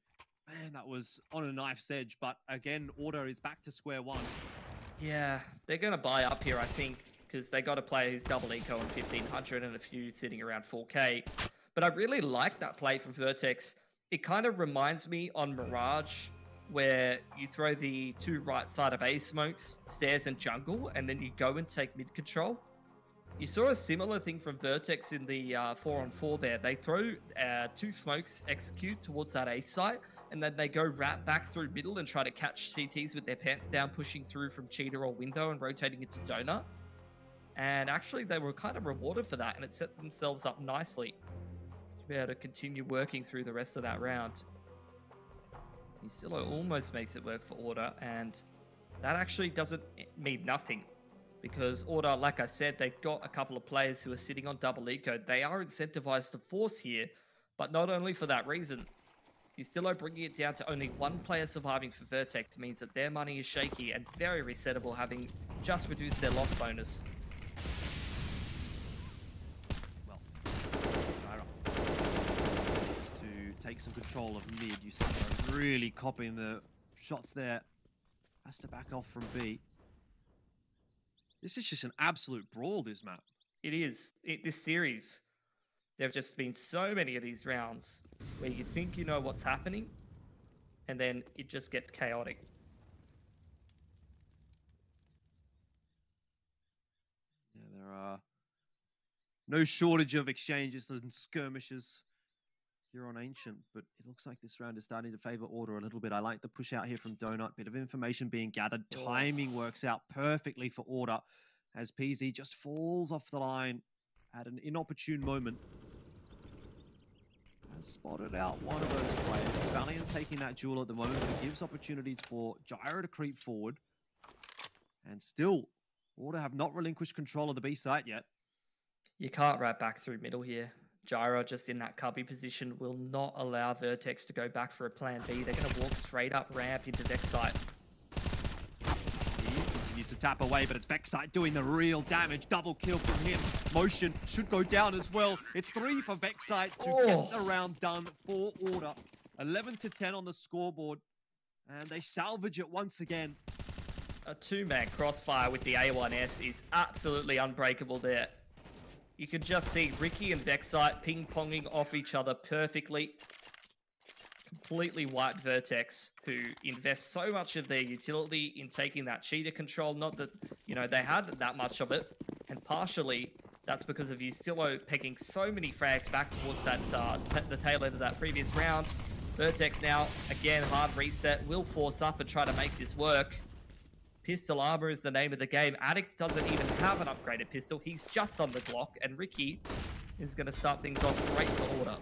man, that was on a knife's edge. But again, Order is back to square one. Yeah, they're going to buy up here, I think, because they got a player who's double eco on 1500 and a few sitting around 4K. But I really like that play from Vertex. It kind of reminds me on Mirage, where you throw the 2 right side of A smokes, stairs and jungle, and then you go and take mid control. You saw a similar thing from Vertex in the 4-on-4 there. They throw 2 smokes execute towards that A site, and then they go wrap back through middle and try to catch CTs with their pants down, pushing through from cheetah or window and rotating into donut. And actually, they were kind of rewarded for that, and it set themselves up nicely to be able to continue working through the rest of that round. Ustilo almost makes it work for Order, and that actually doesn't mean nothing. Because Order, like I said, they've got a couple of players who are sitting on double eco. They are incentivized to force here, but not only for that reason. Ustilo bringing it down to only 1 player surviving for Vertex means that their money is shaky and very resettable, having just reduced their loss bonus. Well, just to take some control of mid. Ustilo really copying the shots there. Has to back off from B. This is just an absolute brawl, this map. It is. This series, there have just been so many of these rounds where you think you know what's happening, and then it just gets chaotic. Yeah, there are no shortage of exchanges and skirmishes here on Ancient, but it looks like this round is starting to favor Order a little bit. I like the push out here from Donut. Bit of information being gathered. Timing works out perfectly for Order as PZ just falls off the line at an inopportune moment. Has spotted out one of those players. As Valiant's taking that duel at the moment, it gives opportunities for Gyro to creep forward. And still, Order have not relinquished control of the B site yet. You can't wrap back through middle here. Gyro just in that cubby position will not allow Vertex to go back for a plan B. They're going to walk straight up ramp into Vex site. He continues to tap away, but it's Vexite doing the real damage. Double kill from him. Motion should go down as well. It's 3 for Vexite to get the round done for Order. 11-10 on the scoreboard, and they salvage it once again. A two-man crossfire with the A1S is absolutely unbreakable there. You can just see Ricky and Vexite ping-ponging off each other perfectly. Completely wiped VERTEX, who invest so much of their utility in taking that cheater control. Not that, you know, they had that much of it. And partially, that's because of Ustillo pegging so many frags back towards that the tail end of that previous round. VERTEX now, again, hard reset, will force up and try to make this work. Pistol armor is the name of the game. Addict doesn't even have an upgraded pistol. He's just on the Glock, and Ricky is going to start things off great for Order.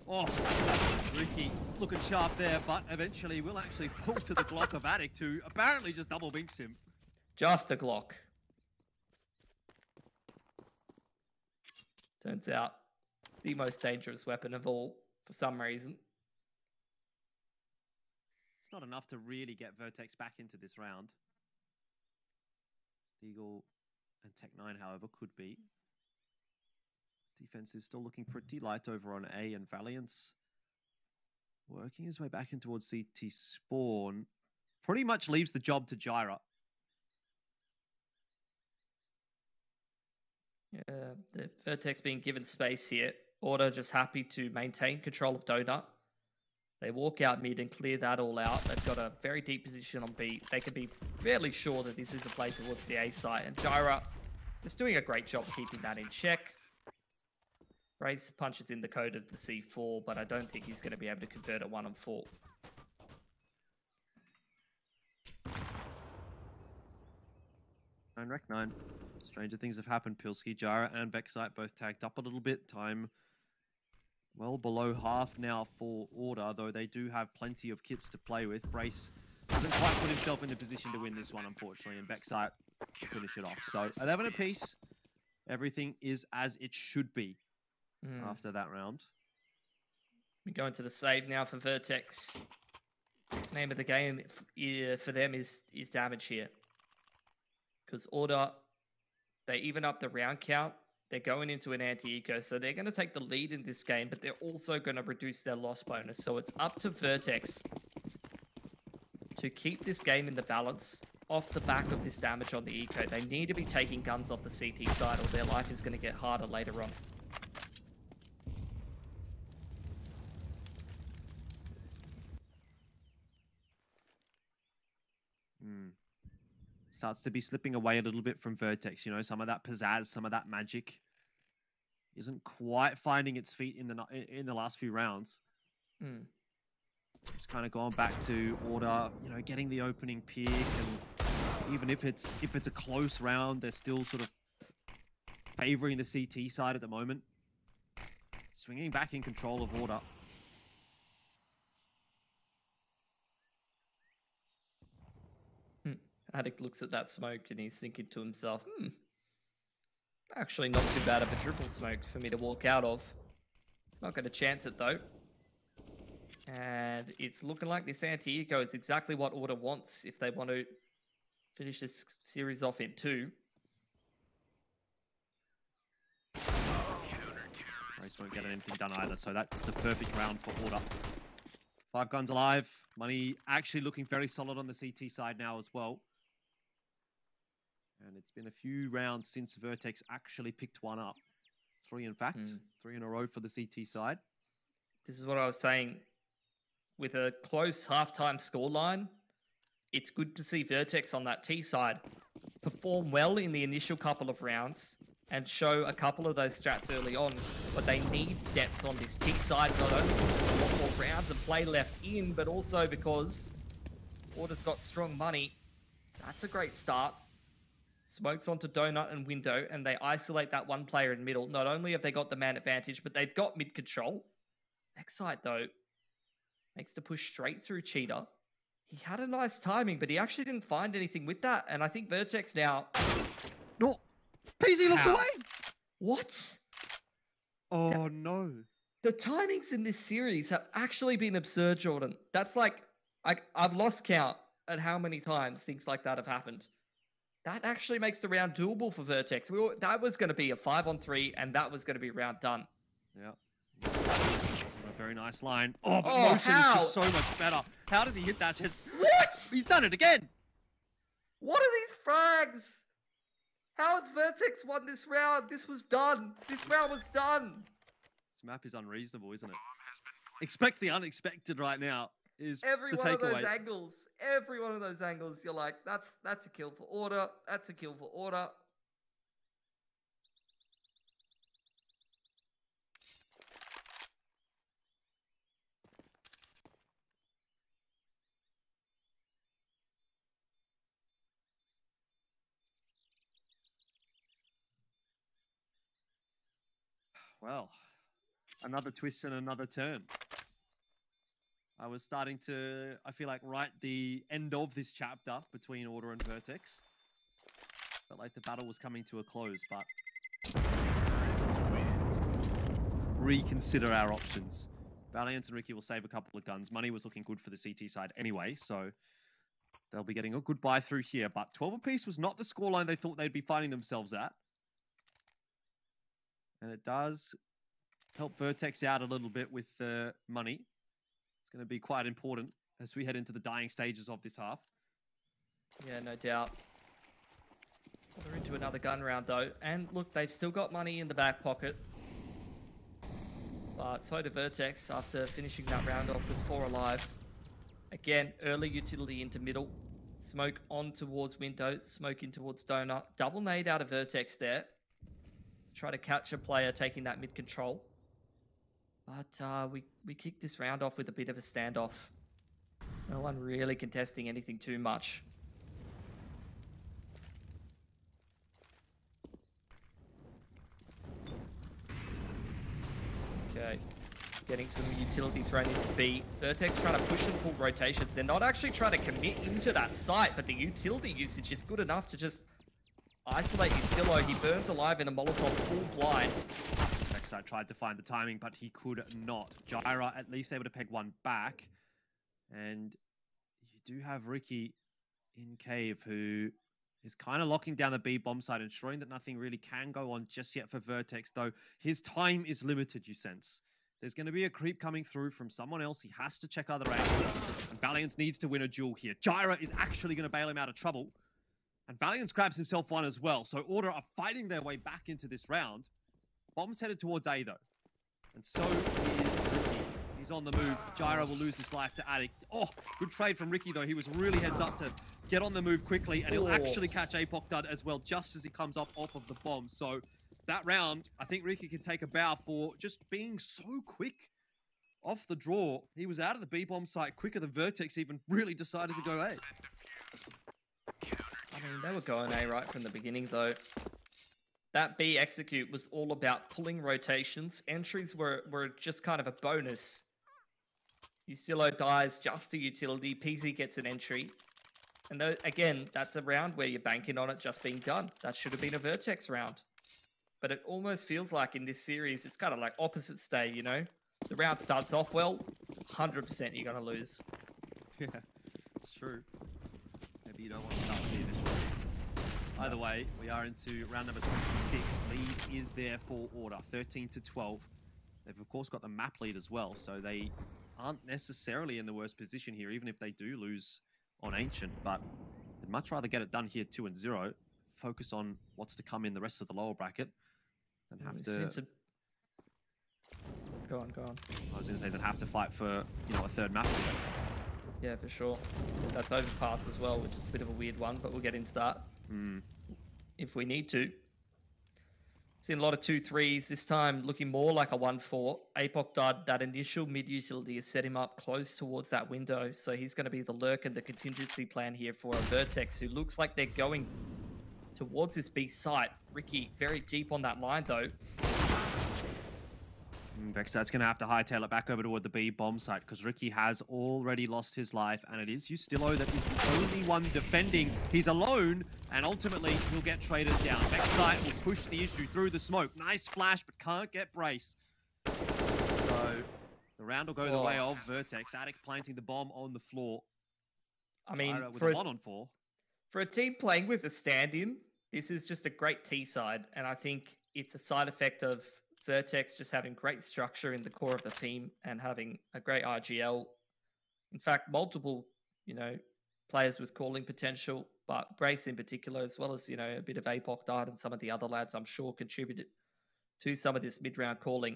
Oh, Ricky looking sharp there, but eventually will actually fall to the Glock of Addict, who apparently just double binks him. Just a Glock. Turns out the most dangerous weapon of all for some reason. It's not enough to really get VERTEX back into this round. Deagle and Tech9, however, could be. Defense is still looking pretty light over on A, and Valiance working his way back in towards CT spawn. Pretty much leaves the job to Gyra. Yeah, the VERTEX being given space here. Order just happy to maintain control of Donut. They walk out mid and clear that all out. They've got a very deep position on B. They can be fairly sure that this is a play towards the A site. And Gyra is doing a great job keeping that in check. Race punches in the code of the C4, but I don't think he's going to be able to convert a 1-on-4. Rec 9. Stranger things have happened. Pilski, Gyra, and Vexite both tagged up a little bit. Time well below half now for Order, though they do have plenty of kits to play with. Brace hasn't quite put himself in the position to win this one, unfortunately, and Vexite will finish it off. So 11 apiece. Everything is as it should be after that round. We go into the save now for VERTEX. Name of the game for them is damage here. Because Order, they even up the round count. They're going into an anti-eco, so they're going to take the lead in this game, but they're also going to reduce their loss bonus. So it's up to VERTEX to keep this game in the balance off the back of this damage on the eco. They need to be taking guns off the CT side, or their life is going to get harder later on. Starts to be slipping away a little bit from VERTEX. You know, some of that pizzazz, some of that magic isn't quite finding its feet in the last few rounds. It's kind of gone back to Order, you know, getting the opening pick, and even if it's a close round, they're still sort of favoring the CT side at the moment. Swinging back in control of Order. Addict looks at that smoke and he's thinking to himself, actually not too bad of a triple smoke for me to walk out of. It's not going to chance it though. And it's looking like this anti-eco is exactly what Order wants if they want to finish this series off in 2. Race won't get anything done either, so that's the perfect round for Order. 5 guns alive. Money actually looking very solid on the CT side now as well. And it's been a few rounds since VERTEX actually picked one up. 3 in fact. 3 in a row for the CT side. This is what I was saying. With a close halftime scoreline, it's good to see VERTEX on that T side perform well in the initial couple of rounds and show a couple of those strats early on. But they need depth on this T side, not only because there's a lot more rounds of play left in, but also because Order's got strong money. That's a great start. Smokes onto Donut and Window, and they isolate that one player in middle. Not only have they got the man advantage, but they've got mid control. Vexite, though, makes the push straight through Cheetah. He had a nice timing, but he actually didn't find anything with that. And I think VERTEX now... No! PZ looked away! What? Oh, no. The timings in this series have actually been absurd, Jordan. That's like... I've lost count at how many times things like that have happened. That actually makes the round doable for Vertex. That was going to be a 5-on-3, and that was going to be round done. Yeah. A very nice line. Oh, but Oh, motion is just so much better. How does he hit that? What? He's done it again. What are these frags? How has Vertex won this round? This was done. This round was done. This map is unreasonable, isn't it? Expect the unexpected right now. Is every the one of those takeaway. angles. Every one of those angles, you're like, that's a kill for order. That's a kill for order. Well, another twist and another turn. I was starting to, I feel like, write the end of this chapter between Order and Vertex. Felt like the battle was coming to a close, but reconsider our options. Valiant and Ricky will save a couple of guns. Money was looking good for the CT side anyway, so they'll be getting a good buy through here. But 12 apiece was not the scoreline they thought they'd be finding themselves at. And it does help Vertex out a little bit with the money. It's going to be quite important as we head into the dying stages of this half. Yeah, no doubt. They're into another gun round, though. And look, they've still got money in the back pocket. But so do Vertex after finishing that round off with 4 alive. Again, early utility into middle. Smoke on towards window. Smoke in towards donut. Double nade out of Vertex there. Try to catch a player taking that mid control. But we kicked this round off with a bit of a standoff. No one really contesting anything too much. Okay. Getting some utility thrown into B. Vertex trying to push and pull rotations. They're not actually trying to commit into that site, but the utility usage is good enough to just isolate Ustillo. He burns alive in a Molotov full blind. Backside tried to find the timing, but he could not. Gyra at least able to peg one back. And you do have Ricky in cave who is kind of locking down the B bomb side, ensuring that nothing really can go on just yet for Vertex, though his time is limited, you sense. There's going to be a creep coming through from someone else. He has to check other angles. And Valiant needs to win a duel here. Gyra is actually going to bail him out of trouble. And Valiant grabs himself one as well. So Order are fighting their way back into this round. Bomb's headed towards A, though. And so is Ricky. He's on the move. Gyra will lose his life to Addict. Oh, good trade from Ricky, though. He was really heads up to get on the move quickly. And he'll actually catch Apoc Dud as well, just as he comes up off of the bomb. So that round, I think Ricky can take a bow for just being so quick off the draw. He was out of the B-bomb site quicker than Vertex even really decided to go A. I mean, they were going A right from the beginning, though. That B execute was all about pulling rotations. Entries were just kind of a bonus. Ustillo dies just the utility. PZ gets an entry. And again, that's a round where you're banking on it just being done. That should have been a Vertex round. But it almost feels like in this series, it's kind of like opposite stay, you know? The round starts off well, 100% you're going to lose. Yeah, it's true. Maybe you don't want to start with the initial. Either way, we are into round number 26. Lead is there for Order, 13-12. They've, of course, got the map lead as well, so they aren't necessarily in the worst position here, even if they do lose on Ancient. But they'd much rather get it done here 2-0, focus on what's to come in the rest of the lower bracket, than have to... Go on. I was going to say, than have to fight for, you know, a third map lead. Yeah, for sure. That's Overpass as well, which is a bit of a weird one, but we'll get into that if we need to. Seen a lot of 2-3s, this time looking more like a 1-4. Apoc Dud, that initial mid-utility has set him up close towards that window, so he's going to be the lurk and the contingency plan here for a Vertex, who looks like they're going towards this B site. Ricky very deep on that line, though. Vexad's going to have to hightail it back over toward the B bomb site because Ricky has already lost his life, and it is Ustillo that is the only one defending. He's alone, and ultimately he'll get traded down. Vexad will push the issue through the smoke. Nice flash, but can't get brace. So the round will go the way of Vertex. Addict planting the bomb on the floor. I mean, with a 1-on-4. For a team playing with a stand-in, this is just a great T side, and I think it's a side effect of VERTEX just having great structure in the core of the team and having a great RGL. In fact, multiple, players with calling potential, but Brace in particular, as well as, a bit of APOC Dart and some of the other lads, I'm sure contributed to some of this mid-round calling.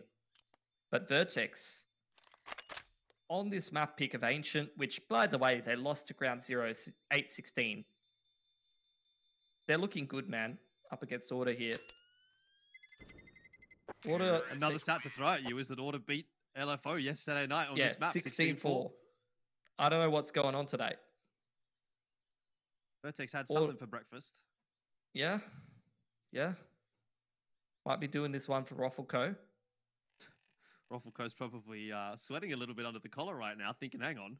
But VERTEX, on this map pick of Ancient, which, by the way, they lost to Ground Zero 8-16. They're looking good, man, up against Order here. Order... Another stat to throw at you is that Order beat LFO yesterday night on this map, 16-4. I don't know what's going on today. VERTEX had something for breakfast. Yeah. Might be doing this one for Roffleco. Roffleco's probably sweating a little bit under the collar right now, thinking, hang on.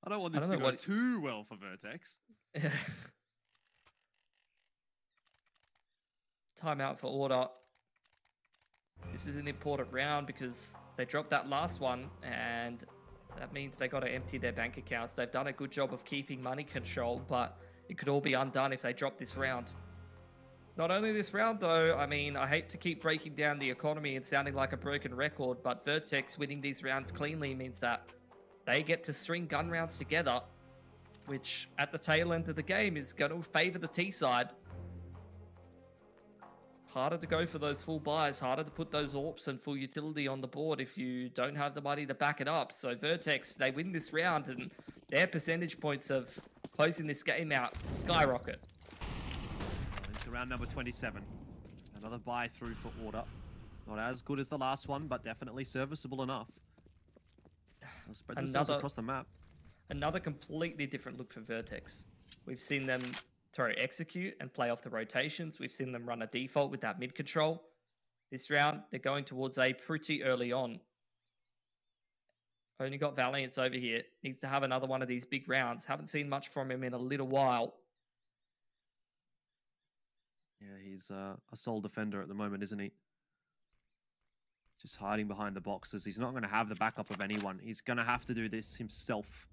I don't want this to go too well for VERTEX. Timeout for Order. This is an important round because they dropped that last one, and that means they got to empty their bank accounts. They've done a good job of keeping money control, but it could all be undone if they drop this round. It's not only this round, though. I mean, I hate to keep breaking down the economy and sounding like a broken record, but VERTEX winning these rounds cleanly means that they get to string gun rounds together, which at the tail end of the game is going to favor the T side. Harder to go for those full buys, harder to put those AWPs and full utility on the board if you don't have the money to back it up. So VERTEX, they win this round and their percentage points of closing this game out skyrocket. Into round number 27. Another buy through for Order. Not as good as the last one, but definitely serviceable enough. They'll spread themselves across the map. Another completely different look for VERTEX. We've seen them execute and play off the rotations. We've seen them run a default with that mid control. This round, they're going towards A pretty early on. Only got Valiance over here. Needs to have another one of these big rounds. Haven't seen much from him in a little while. Yeah, he's a sole defender at the moment, isn't he? Just hiding behind the boxes. He's not going to have the backup of anyone. He's going to have to do this himself.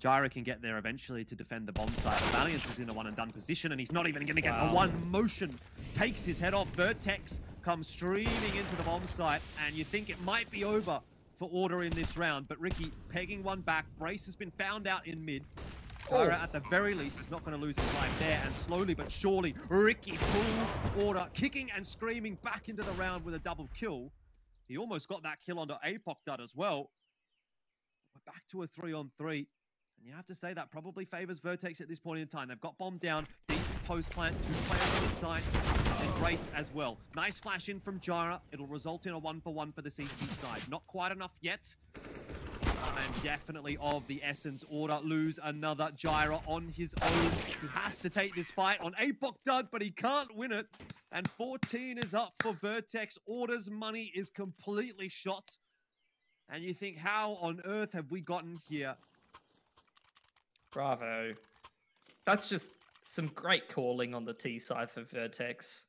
Gyra can get there eventually to defend the bomb site. Valiance is in a one-and-done position, and he's not even going to get the one motion. Takes his head off. VERTEX comes streaming into the bomb site, and you think it might be over for Order in this round, but Ricky pegging one back. Brace has been found out in mid. Gyra, at the very least, is not going to lose his life there, and slowly but surely, Ricky pulls Order, kicking and screaming back into the round with a double kill. He almost got that kill onto APOC Dud as well. We're back to a 3-on-3. And you have to say that probably favors VERTEX at this point in time. They've got bomb down, decent post plant, 2 players on the side, and Brace as well. Nice flash in from Gyra. It'll result in a 1-for-1 for the CT side. Not quite enough yet. And definitely of the essence. Order lose another Gyra on his own. He has to take this fight on APOC Dud, but he can't win it. And 14 is up for VERTEX. Order's money is completely shot. And you think, how on earth have we gotten here? Bravo. That's just some great calling on the T side for VERTEX.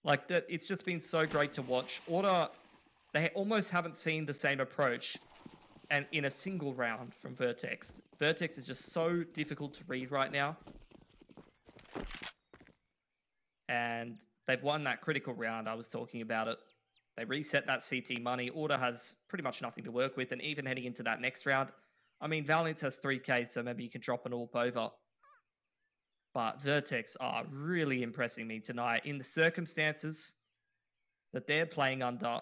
Like, that, it's just been so great to watch. Order, they almost haven't seen the same approach and in a single round from VERTEX. VERTEX is just so difficult to read right now. And they've won that critical round. I was talking about it. They reset that CT money. Order has pretty much nothing to work with. And even heading into that next round, I mean, Valiance has 3k, so maybe you can drop an AWP over. But VERTEX are really impressing me tonight. In the circumstances that they're playing under,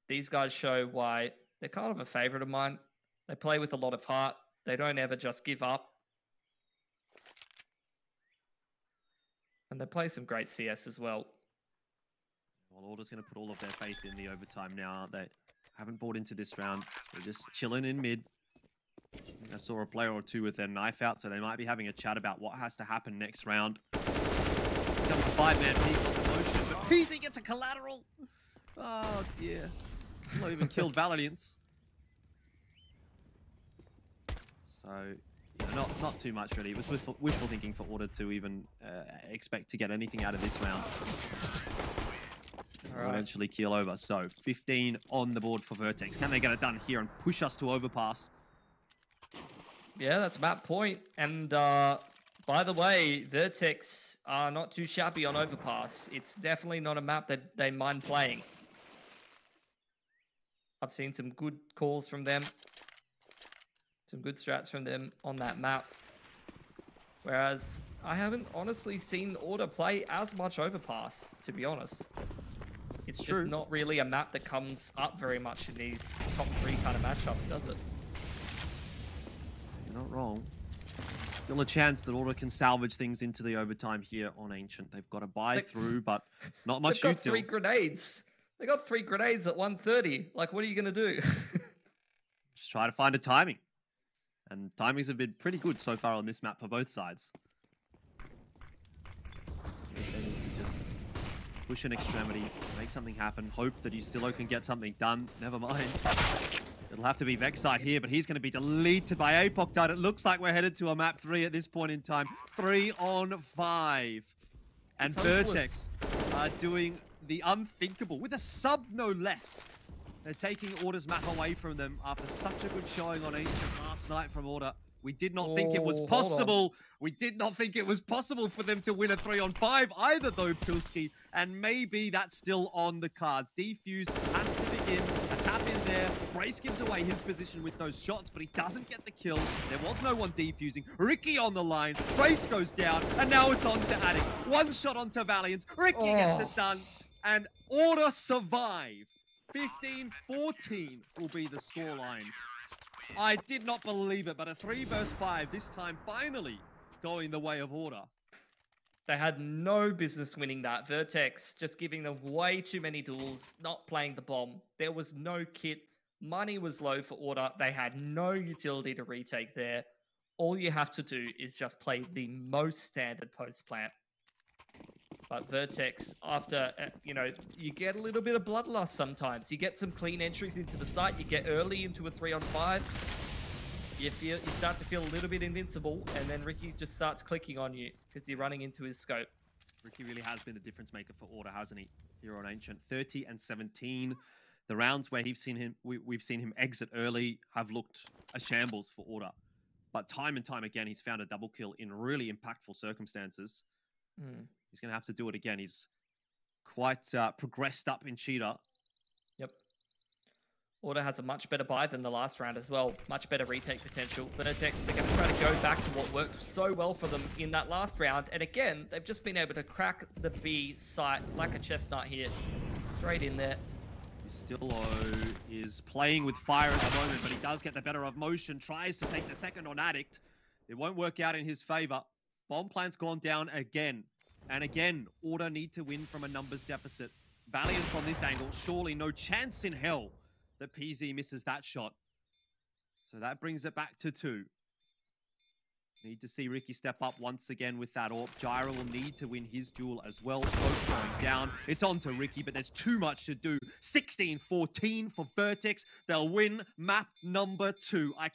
these guys show why they're kind of a favorite of mine. They play with a lot of heart. They don't ever just give up. And they play some great CS as well. Well, Order's going to put all of their faith in the overtime now, aren't they? Haven't bought into this round. They're just chilling in mid. I saw a player or two with their knife out, so they might be having a chat about what has to happen next round. Comes a 5-man peak with the motion, but Peasy gets a collateral. Oh dear. Still not even killed Valiance. So, yeah, not too much really. It was wishful thinking for Order to even expect to get anything out of this round. All right. Eventually keel over. So 15 on the board for Vertex. Can they get it done here and push us to overpass? Yeah, that's map point. And by the way, Vertex are not too shabby on overpass. It's definitely not a map that they mind playing. I've seen some good calls from them. Some good strats from them on that map. Whereas I haven't honestly seen Order play as much overpass, to be honest. It's just not really a map that comes up very much in these top 3 kind of matchups, does it? You're not wrong. Still a chance that Order can salvage things into the overtime here on Ancient. They've got to buy through, but not much They've got util. 3 grenades. They got 3 grenades at 1:30. Like, what are you going to do? Just try to find a timing. And timings have been pretty good so far on this map for both sides. They need to just push an extremity, make something happen, hope that Ustilo can get something done. Never mind. It'll have to be Vexite here, but he's going to be deleted by Apoctide. It looks like we're headed to a map 3 at this point in time. 3 on 5. And Vertex are doing the unthinkable with a sub, no less. They're taking Order's map away from them after such a good showing on Ancient last night from Order. We did not think it was possible. We did not think it was possible for them to win a 3 on 5 either, though, Pilski. And maybe that's still on the cards. Defuse has to begin. A tap in there. Brace gives away his position with those shots, but he doesn't get the kill. There was no one defusing. Ricky on the line. Brace goes down, and now it's on to Addict. One shot onto Valiant. Ricky gets it done, and Order survive. 15-14 will be the scoreline. I did not believe it, but a 3 versus 5 this time finally going the way of Order. They had no business winning that. Vertex just giving them way too many duels, not playing the bomb. There was no kit. Money was low for Order. They had no utility to retake there. All you have to do is just play the most standard post-plant. But Vertex, after, you get a little bit of bloodlust sometimes. You get some clean entries into the site. You get early into a 3 on 5. You start to feel a little bit invincible, and then Ricky just starts clicking on you because you're running into his scope. Ricky really has been the difference maker for Order, hasn't he? Here on Ancient, 30 and 17. The rounds where we've seen him exit early have looked a shambles for Order. But time and time again, he's found a double kill in really impactful circumstances. He's going to have to do it again. He's quite progressed up in Cheetah. Yep. Order has a much better buy than the last round as well. Much better retake potential. Vertex, they're going to try to go back to what worked so well for them in that last round. And again, they've just been able to crack the B site like a chestnut here. Straight in there. Ustilo is playing with fire at the moment, but he does get the better of motion. Tries to take the second on Addict. It won't work out in his favor. Bomb plant's gone down again. And again, Order need to win from a numbers deficit. Valiant's on this angle. Surely no chance in hell that PZ misses that shot. So that brings it back to 2. Need to see Ricky step up once again with that AWP. Gyra will need to win his duel as well. Smoke going down. It's on to Ricky, but there's too much to do. 16-14 for Vertex. They'll win map number 2. I